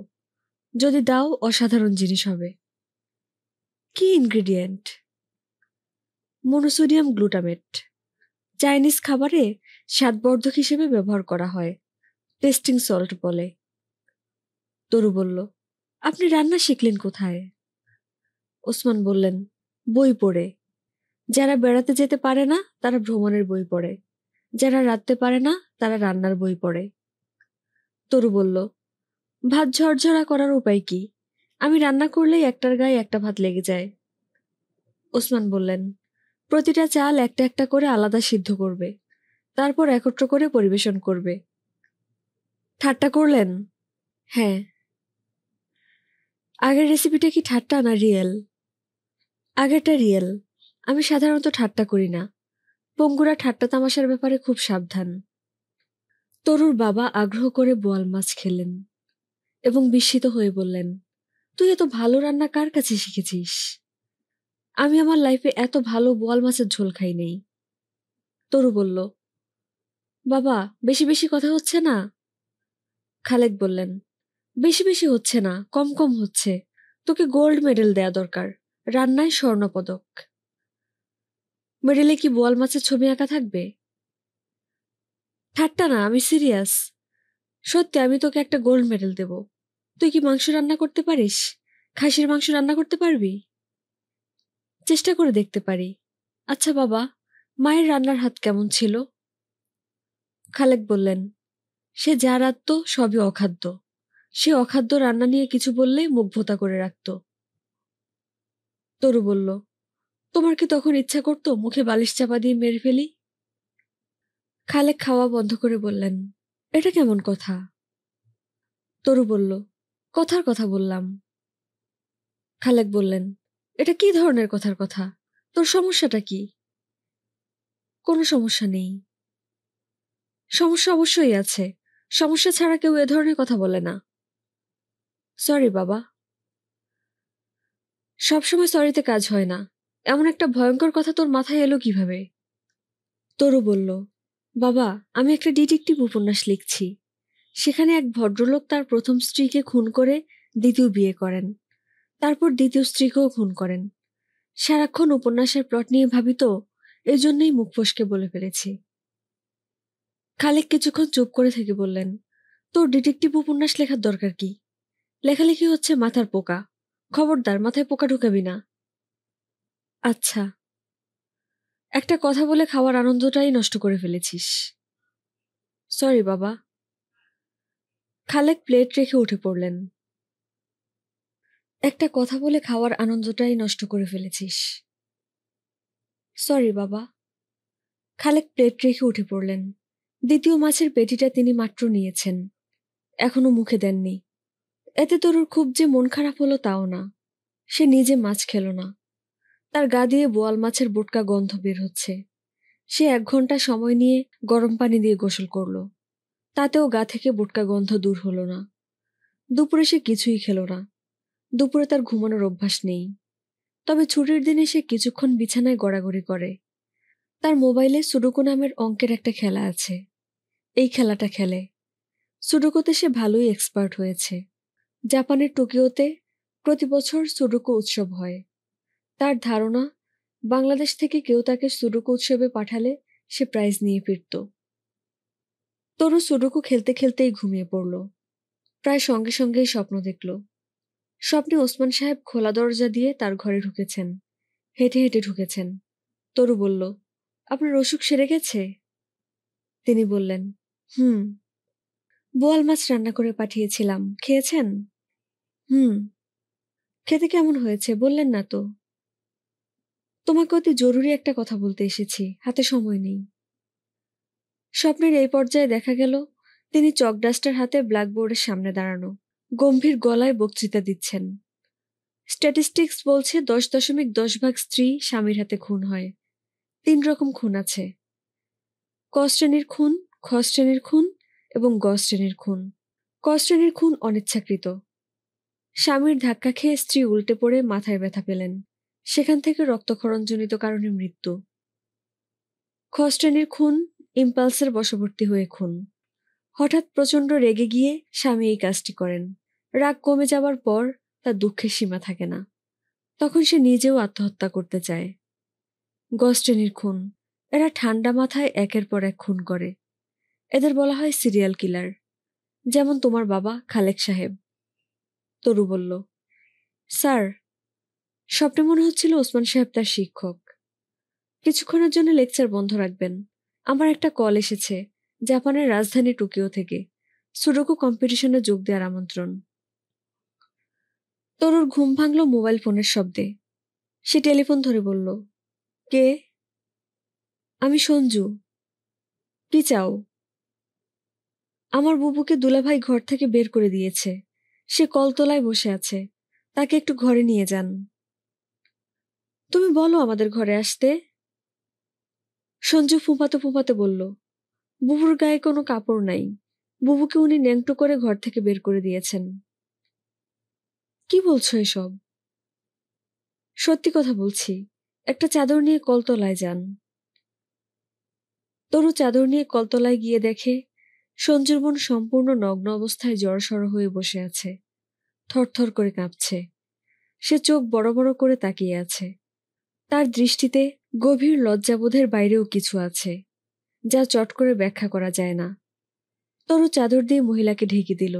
যদি দাও, অসাধারণ জিনিস হবে। কি ইনগ্রেডিয়েন্ট? Monosodium glutamate. চাইনিজ খাবারে স্বাদবর্ধক হিসেবে ব্যবহার করা হয়, টেস্টিং সল্ট বলে। তরু বলল, আপনি রান্না শিখলেন কোথায়? ওসমান বললেন, বই পড়ে। যারা বেড়াতে যেতে পারে না তারা ভ্রমণের বই পড়ে, যারা রাঁধতে পারে না তারা রান্নার বই পড়ে। তরু বলল, ভাত ঝরঝরা করার উপায় কি? আমি রান্না করলেই একটার গায়ে একটা ভাত লেগে যায়। ওসমান বললেন, প্রতিটা চাল একটা একটা করে আলাদা সিদ্ধ করবে, তারপর একত্র করে পরিবেশন করবে। ঠাট্টা করলেন? হ্যাঁ। আগের রেসিপিটা কি ঠাট্টা না রিয়েল? আগেরটা রিয়েল। আমি সাধারণত ঠাট্টা করি না। পঙ্গুরা ঠাট্টা তামাশার ব্যাপারে খুব সাবধান। তরুর বাবা আগ্রহ করে বোয়াল মাছ খেলেন এবং বিস্মিত হয়ে বললেন, তুই এত ভালো রান্না কার কাছে শিখেছিস? আমি আমার লাইফে এত ভালো বোয়াল মাছের ঝোল খাই নাই। তরু বলল, বাবা বেশি বেশি কথা হচ্ছে না? খালেক বললেন, বেশি বেশি হচ্ছে না, কম কম হচ্ছে। তোকে গোল্ড মেডেল দেয়া দরকার, রান্নায় স্বর্ণপদক। মেডেলে কি বোয়াল মাছের ছবি আঁকা থাকবে? ঠাট্টা না, আমি সিরিয়াস। সত্যি আমি তোকে একটা গোল্ড মেডেল দেব। তুই কি মাংস রান্না করতে পারিস? খাসির মাংস রান্না করতে পারবি? চেষ্টা করে দেখতে পারি। আচ্ছা বাবা, মায়ের রান্নার হাত কেমন ছিল? খালেক বললেন, সে যা রাঁধত সবই অখাদ্য। সে অখাদ্য রান্না নিয়ে কিছু বললে মুখ ভোঁতা করে রাখত। তরু বলল, তোমার কি তখন ইচ্ছা করতো মুখে বালিশ চাপা দিয়ে মেরে ফেলি? খালেক খাওয়া বন্ধ করে বললেন, এটা কেমন কথা? তরু বলল, কথার কথা বললাম। খালেক বললেন, এটা কি ধরনের কথার কথা? তোর সমস্যাটা কি? কোনো সমস্যা নেই। সমস্যা অবশ্যই আছে। সমস্যা ছাড়া কেউ এ ধরনের কথা বলে না। সরি বাবা। সবসময় সরিতে কাজ হয় না। এমন একটা ভয়ঙ্কর কথা তোর মাথায় এলো কিভাবে? তরু বলল, বাবা আমি একটা ডিটেকটিভ উপন্যাস লিখছি। সেখানে এক ভদ্রলোক তার প্রথম স্ত্রীকে খুন করে দ্বিতীয় বিয়ে করেন, তারপর দ্বিতীয় স্ত্রীকেও খুন করেন। সারাক্ষণ উপন্যাসের প্লট নিয়ে ভাবি তো, এজন্যই মুখ ফসকে বলে ফেলেছি। খালেক কিছুক্ষণ চুপ করে থেকে বললেন, তোর ডিটেকটিভ উপন্যাস লেখার দরকার কি? লেখালেখি হচ্ছে মাথার পোকা। খবরদার মাথায় পোকা ঢুকাবি না। আচ্ছা। একটা কথা বলে খাওয়ার আনন্দটাই নষ্ট করে ফেলেছিস। সরি বাবা। খালেক প্লেট রেখে উঠে পড়লেন। একটা কথা বলে খাওয়ার আনন্দটাই নষ্ট করে ফেলেছিস। সরি বাবা। খালেক প্লেট রেখে উঠে পড়লেন। দ্বিতীয় মাছের পেটিটা তিনি মাত্র নিয়েছেন, এখনো মুখে দেননি। এতে তরুর খুব যে মন খারাপ হলো তাও না। সে নিজে মাছ খেল না। তার গা দিয়ে বোয়াল মাছের বোটকা গন্ধ বের হচ্ছে। সে 1 ঘন্টা সময় নিয়ে গরম পানি দিয়ে গোসল করল। তাতেও গা থেকে বোটকা গন্ধ দূর হলো না। দুপুরে সে কিছুই খেল না। দুপুরে তার ঘুমানোর অভ্যাস নেই। তবে ছুটির দিনে সে কিছুক্ষণ বিছানায় গড়াগড়ি করে। তার মোবাইলে সুডোকু নামের অঙ্কের একটা খেলা আছে। এই খেলাটা খেলে। সুডোকুতে সে ভালোই এক্সপার্ট হয়েছে। জাপানের টোকিওতে প্রতি বছর সুডোকু উৎসব হয়। তার ধারণা, বাংলাদেশ থেকে কেউ তাকে সুডোকু উৎসবে পাঠালে সে প্রাইজ নিয়ে ফিরত। তরু সুডোকু খেলতে খেলতেই ঘুমিয়ে পড়ল। প্রায় সঙ্গে সঙ্গেই স্বপ্ন দেখল। স্বপ্নে ওসমান সাহেব খোলা দরজা দিয়ে তার ঘরে ঢুকেছেন, হেঁটে হেঁটে ঢুকেছেন। তরু বলল, আপনার অসুখ সেরে গেছে? তিনি বললেন, হুম। বোয়াল মাছ রান্না করে পাঠিয়েছিলাম, খেয়েছেন? হুম। খেতে কেমন হয়েছে বললেন না তো? তোমাকে অতি জরুরি একটা কথা বলতে এসেছি, হাতে সময় নেই। স্বপ্নের এই পর্যায়ে দেখা গেল তিনি চক ডাস্টার হাতে ব্ল্যাকবোর্ডের সামনে দাঁড়ানো, গম্ভীর গলায় বক্তৃতা দিচ্ছেন। স্ট্যাটিস্টিক্স বলছে 10.10 ভাগ স্ত্রী স্বামীর হাতে খুন হয়। 3 রকম খুন আছে: ক শ্রেণীর খুন, খ শ্রেণীর খুন এবং গ শ্রেণীর খুন। ক শ্রেণীর খুন অনিচ্ছাকৃত। স্বামীর ধাক্কা খেয়ে স্ত্রী উল্টে পড়ে মাথায় ব্যথা পেলেন, সেখান থেকে রক্তক্ষরণজনিত কারণে মৃত্যু। খ শ্রেণীর খুন ইম্পালসের বশবর্তী হয়ে খুন। হঠাৎ প্রচণ্ড রেগে গিয়ে স্বামী এই কাজটি করেন। রাগ কমে যাবার পর তার দুঃখের সীমা থাকে না, তখন সে নিজেও আত্মহত্যা করতে চায়। গ শ্রেণীর খুন, এরা ঠান্ডা মাথায় একের পর এক খুন করে। এদের বলা হয় সিরিয়াল কিলার, যেমন তোমার বাবা খালেক সাহেব। তরু বলল, স্যার, স্বপ্নে মনে হচ্ছিল ওসমান সাহেব তার শিক্ষক। কিছুক্ষণের জন্য লেকচার বন্ধ রাখবেন। আমার একটা কল এসেছে জাপানের রাজধানী টোকিও থেকে, সুডোকু কম্পিটিশনে যোগ দেওয়ার আমন্ত্রণ। তরুর ঘুম ভাঙল মোবাইল ফোনের শব্দে। সে টেলিফোন ধরে বলল, কে? আমি সঞ্জু। কি চাও? আমার বুবুকে দুলাভাই ঘর থেকে বের করে দিয়েছে। সে কলতলায় বসে আছে, তাকে একটু ঘরে নিয়ে যান। তুমি বলো আমাদের ঘরে আসতে। সঞ্জু ফুঁপাতে ফুঁপাতে বলল, বুবুর গায়ে কোনো কাপড় নাই, বুবুকে উনি ন্যাংটো করে ঘর থেকে বের করে দিয়েছেন। কি বলছো এসব? সত্যি কথা বলছি, একটা চাদর নিয়ে কলতলায় যান। তরু চাদর নিয়ে কলতলায় গিয়ে দেখে সঞ্জুর বোন সম্পূর্ণ নগ্ন অবস্থায় জড়সড় হয়ে বসে আছে, থরথর করে কাঁপছে। সে চোখ বড় বড় করে তাকিয়ে আছে। তার দৃষ্টিতে গভীর লজ্জাবোধের বাইরেও কিছু আছে, যা চট করে ব্যাখ্যা করা যায় না। তরু চাদর দিয়ে মহিলাকে ঢেকে দিল।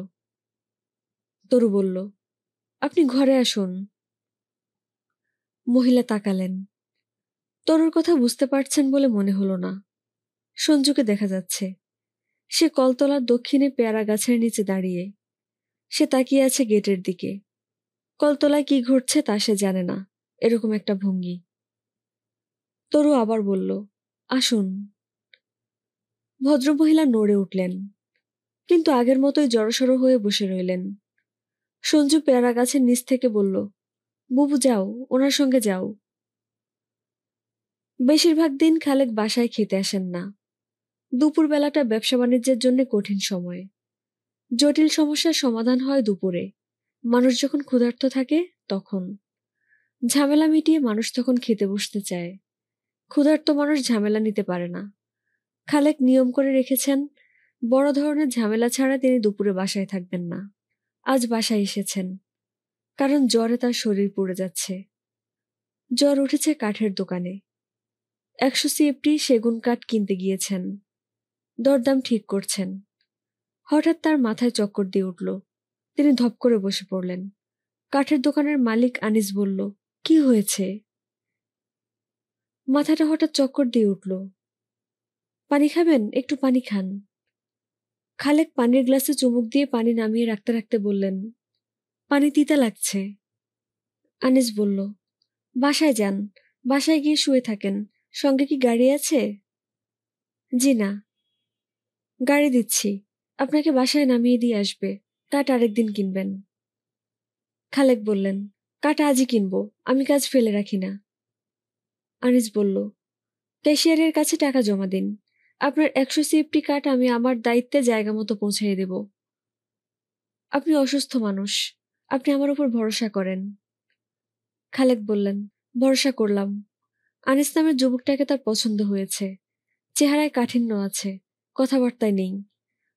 তরু বলল, আপনি ঘরে আসুন। মহিলা তাকালেন। তরুর কথা বুঝতে পারছেন বলে মনে হলো না। সঞ্জুকে দেখা যাচ্ছে, সে কলতলার দক্ষিণে পেয়ারা গাছের নিচে দাঁড়িয়ে। সে তাকিয়ে আছে গেটের দিকে। কলতলায় কি ঘটছে তা সে জানে না, এরকম একটা ভঙ্গি। তরু আবার বলল, আসুন। ভদ্রমহিলা নড়ে উঠলেন, কিন্তু আগের মতোই জড়সড় হয়ে বসে রইলেন। সঞ্জু পেয়ারা গাছের নিচ থেকে বলল, বুবু যাও, ওনার সঙ্গে যাও। বেশিরভাগ দিন খালেক বাসায় খেতে আসেন না। দুপুরবেলাটা ব্যবসা বাণিজ্যের জন্য কঠিন সময়। জটিল সমস্যার সমাধান হয় দুপুরে, মানুষ যখন ক্ষুধার্ত থাকে তখন। ঝামেলা মিটিয়ে মানুষ তখন খেতে বসতে চায়। ক্ষুধার্ত মানুষ ঝামেলা নিতে পারে না। খালেক নিয়ম করে রেখেছেন, বড় ধরনের ঝামেলা ছাড়া তিনি দুপুরে বাসায় থাকবেন না। আজ বাসায় এসেছেন, কারণ জ্বরে তার শরীর পুড়ে যাচ্ছে। জ্বর উঠেছে কাঠের দোকানে। 100 সিএফটি সেগুন কাঠ কিনতে গিয়েছেন, দরদাম ঠিক করছেন। হঠাৎ তার মাথায় চক্কর দিয়ে উঠল। তিনি ধপ করে বসে পড়লেন। কাঠের দোকানের মালিক আনিস বলল, কি হয়েছে? মাথাটা হঠাৎ চক্কর দিয়ে উঠল। পানি খাবেন? একটু পানি খান। খালেক পানির গ্লাসে চুমুক দিয়ে পানি নামিয়ে রাখতে রাখতে বললেন, পানি তিতা লাগছে। আনিস বলল, বাসায় যান, বাসায় গিয়ে শুয়ে থাকেন। সঙ্গে কি গাড়ি আছে? জি না। গাড়ি দিচ্ছি, আপনাকে বাসায় নামিয়ে দিয়ে আসবে। কাঠ আরেকদিন কিনবেন। খালেক বললেন, কাঠ আজই কিনবো, আমি কাজ ফেলে রাখি না। আনিস বলল, ক্যাশিয়ারের কাছে টাকা জমা দিন। আপনার 100 সিএফটি কাঠ আমি আমার দায়িত্বে জায়গা মতো পৌঁছাইয়ে দেব। আপনি অসুস্থ মানুষ, আপনি আমার উপর ভরসা করেন। খালেক বললেন, ভরসা করলাম। আনিস নামের যুবকটাকে তার পছন্দ হয়েছে। চেহারায় কাঠিন্য আছে, কথাবার্তায় নেই।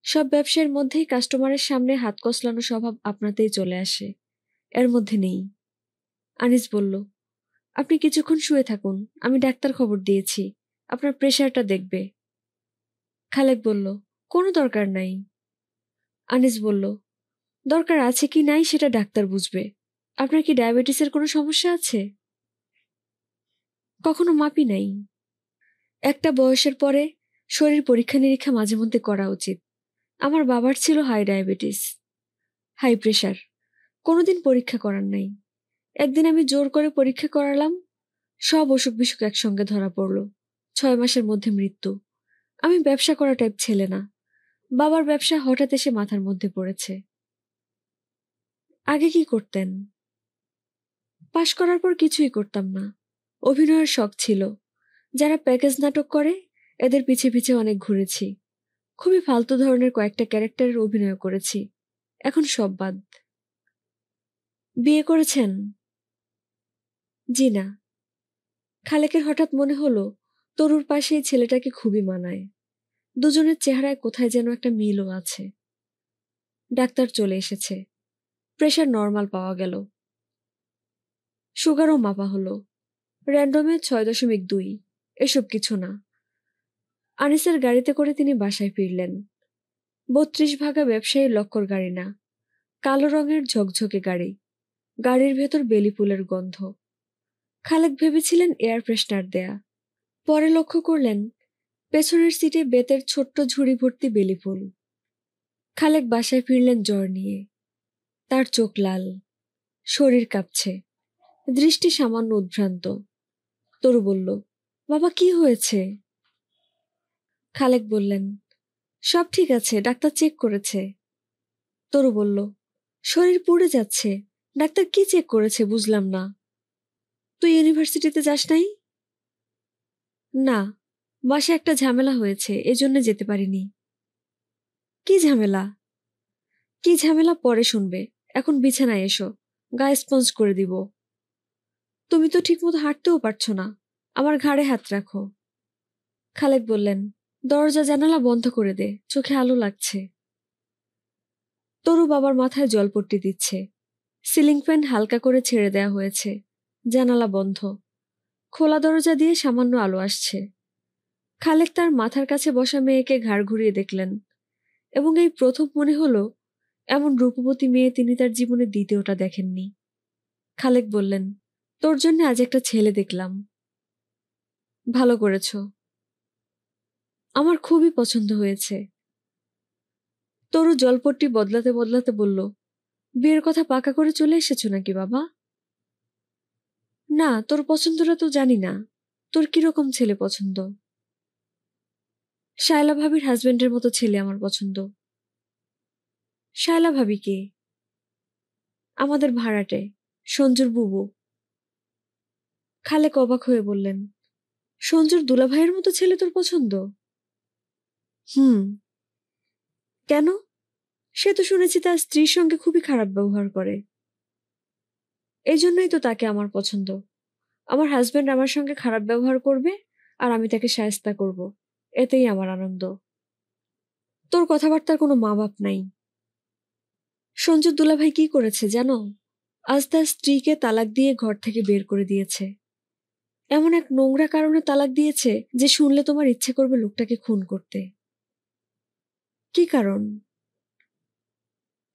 সব ব্যবসায়ের মধ্যেই কাস্টমারের সামনে হাত কসলানো স্বভাব আপনাতেই চলে আসে, এর মধ্যে নেই। আনিস বলল, আপনি কিছুক্ষণ শুয়ে থাকুন, আমি ডাক্তার খবর দিয়েছি, আপনার প্রেশারটা দেখবে। খালেক বলল, কোনো দরকার নাই। আনিস বলল, দরকার আছে কি নাই সেটা ডাক্তার বুঝবে। আপনার কি ডায়াবেটিসের কোনো সমস্যা আছে? কখনো মাপি নাই। একটা বয়সের পরে শরীর পরীক্ষা নিরীক্ষা মাঝে মধ্যে করা উচিত। আমার বাবার ছিল হাই ডায়াবেটিস, হাই প্রেশার, কোনোদিন পরীক্ষা করার নাই। একদিন আমি জোর করে পরীক্ষা করালাম, সব অসুখ বিসুখ একসঙ্গে ধরা পড়ল। 6 মাসের মধ্যে মৃত্যু। আমি ব্যবসা করা টাইপ ছেলে না, বাবার ব্যবসা হঠাৎ এসে মাথার মধ্যে পড়েছে। আগে কি করতেন? পাশ করার পর কিছুই করতাম না। অভিনয়ের শখ ছিল। যারা প্যাকেজ নাটক করে এদের পিছে পিছে অনেক ঘুরেছি। খুবই ফালতু ধরনের কয়েকটা ক্যারেক্টারের অভিনয় করেছি, এখন সব বাদ। বিয়ে করেছেন? জি না। খালেকের হঠাৎ মনে হলো তরুর পাশে এই ছেলেটাকে খুবই মানায়। দুজনের চেহারায় কোথায় যেন একটা মিলও আছে। ডাক্তার চলে এসেছে, প্রেশার নর্মাল পাওয়া গেল। সুগারও মাপা হলো, র্যান্ডমে 6.2। এসব কিছু না। আনিসের গাড়িতে করে তিনি বাসায় ফিরলেন। 32 ভাগা ব্যবসায়ী লক্কর গাড়ি না, কালো রঙের ঝকঝকে গাড়ি। গাড়ির ভেতর বেলি ফুলের গন্ধ। খালেক ভেবেছিলেন এয়ার ফ্রেশনার দেয়া, পরে লক্ষ্য করলেন পেছনের সিটে বেতের ছোট্ট ঝুড়ি ভর্তি বেলি ফুল। খালেক বাসায় ফিরলেন জ্বর নিয়ে। তার চোখ লাল, শরীর কাঁপছে, দৃষ্টি সামান্য উদ্ভ্রান্ত। তরু বলল, বাবা কি হয়েছে? খালেক বললেন, সব ঠিক আছে, ডাক্তার চেক করেছে। তরু বলল, শরীর পুড়ে যাচ্ছে, ডাক্তার কি চেক করেছে বুঝলাম না। তুই ইউনিভার্সিটিতে যাস নাই? না, বাসায় একটা ঝামেলা হয়েছে, এজন্য যেতে পারিনি। কি ঝামেলা? কি ঝামেলা পরে শুনবে, এখন বিছানায় এসো, গায়ে স্পঞ্জ করে দিব। তুমি তো ঠিকমতো হাঁটতেও পারছো না, আমার ঘাড়ে হাত রাখো। খালেক বললেন, দরজা জানালা বন্ধ করে দে, চোখে আলো লাগছে। তরু বাবার মাথায় জলপট্টি দিচ্ছে। সিলিং ফ্যান হালকা করে ছেড়ে দেয়া হয়েছে, জানালা বন্ধ। খোলা দরজা দিয়ে সামান্য আলো আসছে। খালেক তার মাথার কাছে বসা মেয়েকে ঘাড় ঘুরিয়ে দেখলেন, এবং এই প্রথম মনে হলো এমন রূপবতী মেয়ে তিনি তার জীবনে দ্বিতীয়টা দেখেননি। খালেক বললেন, তোর জন্য আজ একটা ছেলে দেখলাম। ভালো করেছ, আমার খুবই পছন্দ হয়েছে। তরু জলপট্টি বদলাতে বদলাতে বলল, বিয়ের কথা পাকা করে চলে এসেছো নাকি বাবা? না, তোর পছন্দটা তো জানি না। তোর কিরকম ছেলে পছন্দ? শায়লা ভাবির হাজবেন্ডের মতো ছেলে আমার পছন্দ। শায়লা ভাবি কে? আমাদের ভাড়াটে, সঞ্জুর বুবু। খালেক অবাক হয়ে বললেন, সঞ্জুর দুলাভাইয়ের মতো ছেলে তোর পছন্দ? হুম। কেন? সে তো শুনেছি তার স্ত্রীর সঙ্গে খুবই খারাপ ব্যবহার করে। এই জন্যই তো তাকে আমার পছন্দ। আমার হাজবেন্ড আমার সঙ্গে খারাপ ব্যবহার করবে, আর আমি তাকে শায়েস্তা করব, এতেই আমার আনন্দ। তোর কথাবার্তার কোনো মা বাপ নাই। সঞ্জুর দুলাভাই কি করেছে জানো? আজ তার স্ত্রীকে তালাক দিয়ে ঘর থেকে বের করে দিয়েছে। এমন এক নোংরা কারণে তালাক দিয়েছে যে শুনলে তোমার ইচ্ছে করবে লোকটাকে খুন করতে। কি কারণ?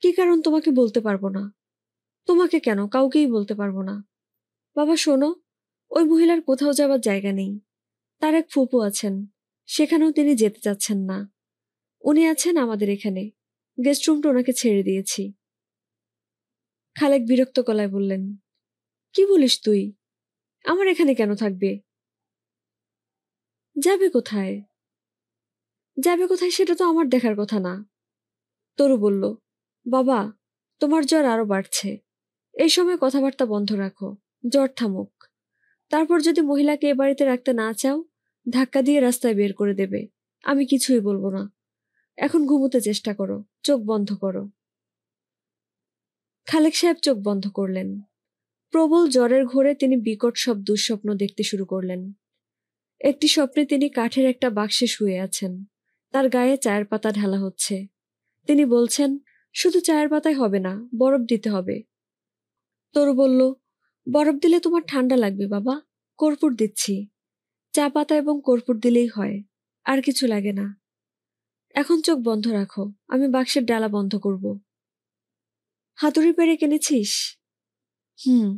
কি কারণ তোমাকে বলতে পারবো না। তোমাকে কেন, কাউকেই বলতে পারবো না। বাবা শোনো, ওই মহিলার কোথাও যাবার জায়গা নেই। তার এক ফুপু আছেন, সেখানেও তিনি যেতে চাচ্ছেন না। উনি আছেন আমাদের এখানে, গেস্ট রুমটা ওনাকে ছেড়ে দিয়েছি। খালেক বিরক্ত গলায় বললেন, কি বলিস তুই? আমার এখানে কেন থাকবে? যাবে কোথায়? যাবে কোথায় সেটা তো আমার দেখার কথা না। তরু বলল, বাবা, তোমার জ্বর আরো বাড়ছে। এই সময় কথাবার্তা বন্ধ রাখো, জ্বর থামুক। তারপর যদি মহিলাকে এ বাড়িতে রাখতে না চাও, ধাক্কা দিয়ে রাস্তায় বের করে দেবে। আমি কিছুই বলবো না। এখন ঘুমোতে চেষ্টা করো, চোখ বন্ধ করো। খালেক সাহেব চোখ বন্ধ করলেন। প্রবল জ্বরের ঘোরে তিনি বিকট সব দুঃস্বপ্ন দেখতে শুরু করলেন। একটি স্বপ্নে তিনি কাঠের একটা বাক্সে শুয়ে আছেন, তার গায়ে চায়ের পাতা ঢালা হচ্ছে। তিনি বলছেন, শুধু চায়ের পাতায় হবে না, বরফ দিতে হবে। তরু বলল, বরফ দিলে তোমার ঠান্ডা লাগবে বাবা, কর্পূর দিচ্ছি। চা পাতা এবং কর্পূর দিলেই হয়, আর কিছু লাগে না। এখন চোখ বন্ধ রাখো, আমি বাক্সের ডালা বন্ধ করব। হাতুড়ি পেরেক এনেছিস? হুম।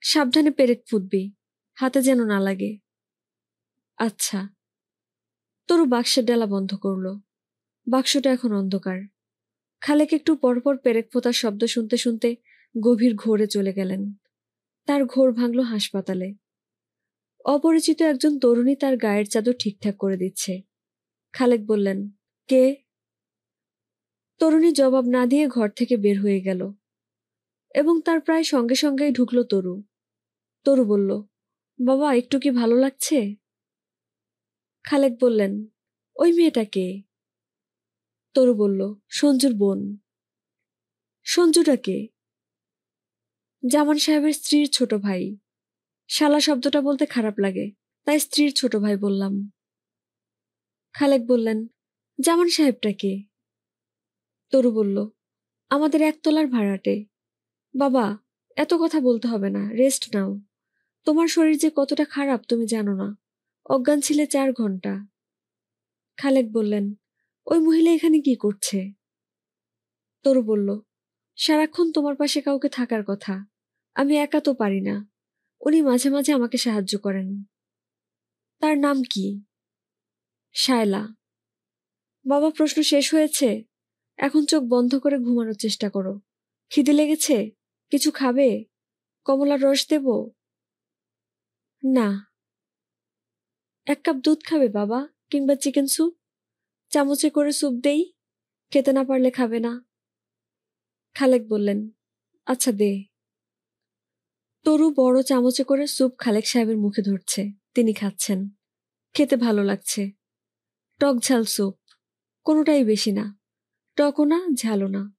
সাবধানে পেরেক ফুটবি, হাতে যেন না লাগে। আচ্ছা। তরু বাক্সের ডালা বন্ধ করলো। বাক্সটা এখন অন্ধকার। খালেক একটু পরপর পেরেক ফোঁতার শব্দ শুনতে শুনতে গভীর ঘোরে চলে গেলেন। তার ঘোর ভাঙল হাসপাতালে। অপরিচিত একজন তরুণী তার গায়ের চাদর ঠিকঠাক করে দিচ্ছে। খালেক বললেন, কে? তরুণী জবাব না দিয়ে ঘর থেকে বের হয়ে গেল, এবং তার প্রায় সঙ্গে সঙ্গেই ঢুকলো তরু। তরু বলল, বাবা, একটু কি ভালো লাগছে? খালেক বললেন, ওই মেয়েটা কে? তরু বলল, সঞ্জুর বোন। সঞ্জুটা কে? জামান সাহেবের স্ত্রীর ছোট ভাই। শালা শব্দটা বলতে খারাপ লাগে, তাই স্ত্রীর ছোট ভাই বললাম। খালেক বললেন, জামান সাহেবটা কে? তরু বলল, আমাদের একতলার ভাড়াটে। বাবা, এত কথা বলতে হবে না, রেস্ট নাও। তোমার শরীর যে কতটা খারাপ তুমি জানো না। অজ্ঞান ছিলে 4 ঘন্টা। খালেক বললেন, ওই মহিলা এখানে কি করছে? তরু বলল, সারাক্ষণ তোমার পাশে কাউকে থাকার কথা। আমি একা তো পারি না, উনি মাঝে মাঝে আমাকে সাহায্য করেন। তার নাম কি? শায়লা। বাবা, প্রশ্ন শেষ হয়েছে? এখন চোখ বন্ধ করে ঘুমানোর চেষ্টা করো। খিদে লেগেছে? কিছু খাবে? কমলার রস দেব? না। 1 কাপ দুধ খাবে বাবা, কিংবা চিকেন স্যুপ? চামচে করে স্যুপ দেই, খেতে না পারলে খাবে না। খালেক বললেন, আচ্ছা দে। তরু বড় চামচে করে স্যুপ খালেক সাহেবের মুখে ধরছে। তিনি খাচ্ছেন। খেতে ভালো লাগছে। টক ঝাল স্যুপ, কোনোটাই বেশি না, টকও না ঝালও না।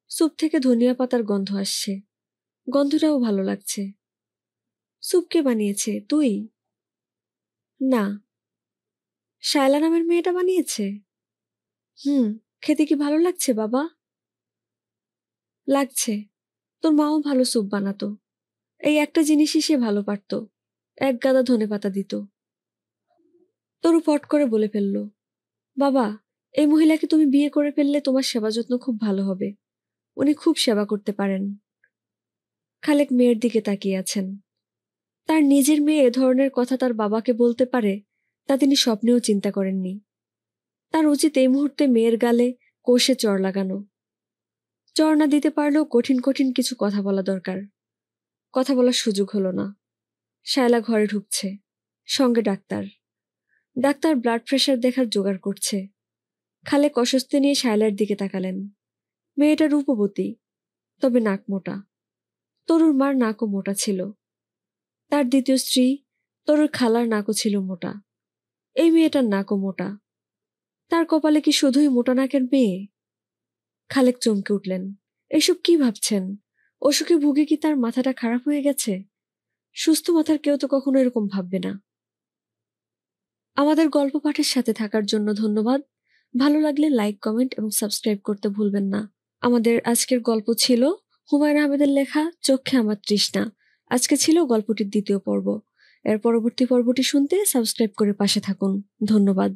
স্যুপ থেকে ধনিয়া পাতার গন্ধ আসছে, গন্ধটাও ভালো লাগছে। স্যুপ কে বানিয়েছে? তুই? না, শায়লা নামের মেয়েটা বানিয়েছে। হুম। খেতে কি ভালো লাগছে বাবা? লাগছে। তোর মাও ভালো স্যুপ বানাতো। এই একটা জিনিসই সে ভালো পারত, এক গাদা ধনেপাতা দিত। তরু ফট করে বলে ফেলল, বাবা, এই মহিলাকে তুমি বিয়ে করে ফেললে তোমার সেবা যত্ন খুব ভালো হবে। উনি খুব সেবা করতে পারেন। খালেক মেয়ের দিকে তাকিয়ে আছেন। তার নিজের মেয়ে এ ধরনের কথা তার বাবাকে বলতে পারে তা তিনি স্বপ্নেও চিন্তা করেননি। তার উচিত এই মুহূর্তে মেয়ের গালে কষে চড় লাগানো। চড় না দিতে পারলেও কঠিন কঠিন কিছু কথা বলা দরকার। কথা বলার সুযোগ হলো না। শায়লা ঘরে ঢুকছে, সঙ্গে ডাক্তার। ডাক্তার ব্লাড প্রেশার দেখার জোগাড় করছে। খালেক অস্বস্তি নিয়ে শায়লার দিকে তাকালেন। মেয়েটা রূপবতী, তবে নাক মোটা। তরুর মার নাকও মোটা ছিল। তার দ্বিতীয় স্ত্রী তরুর খালার নাকও ছিল মোটা। এই মেয়েটার নাকও মোটা। তার কপালে কি শুধুই মোটা নাকের মেয়ে? খালেক চমকে উঠলেন। এসব কি ভাবছেন? অসুখে ভুগে কি তার মাথাটা খারাপ হয়ে গেছে? সুস্থ মাথার কেউ তো কখনো এরকম ভাববে না। আমাদের গল্প পাঠের সাথে থাকার জন্য ধন্যবাদ। ভালো লাগলে লাইক, কমেন্ট এবং সাবস্ক্রাইব করতে ভুলবেন না। আমাদের আজকের গল্প ছিল হুমায়ুন আহমেদের লেখা চোখে আমার তৃষ্ণা। আজকে ছিল গল্পটির দ্বিতীয় পর্ব। এর পরবর্তী পর্বটি শুনতে সাবস্ক্রাইব করে পাশে থাকুন। ধন্যবাদ।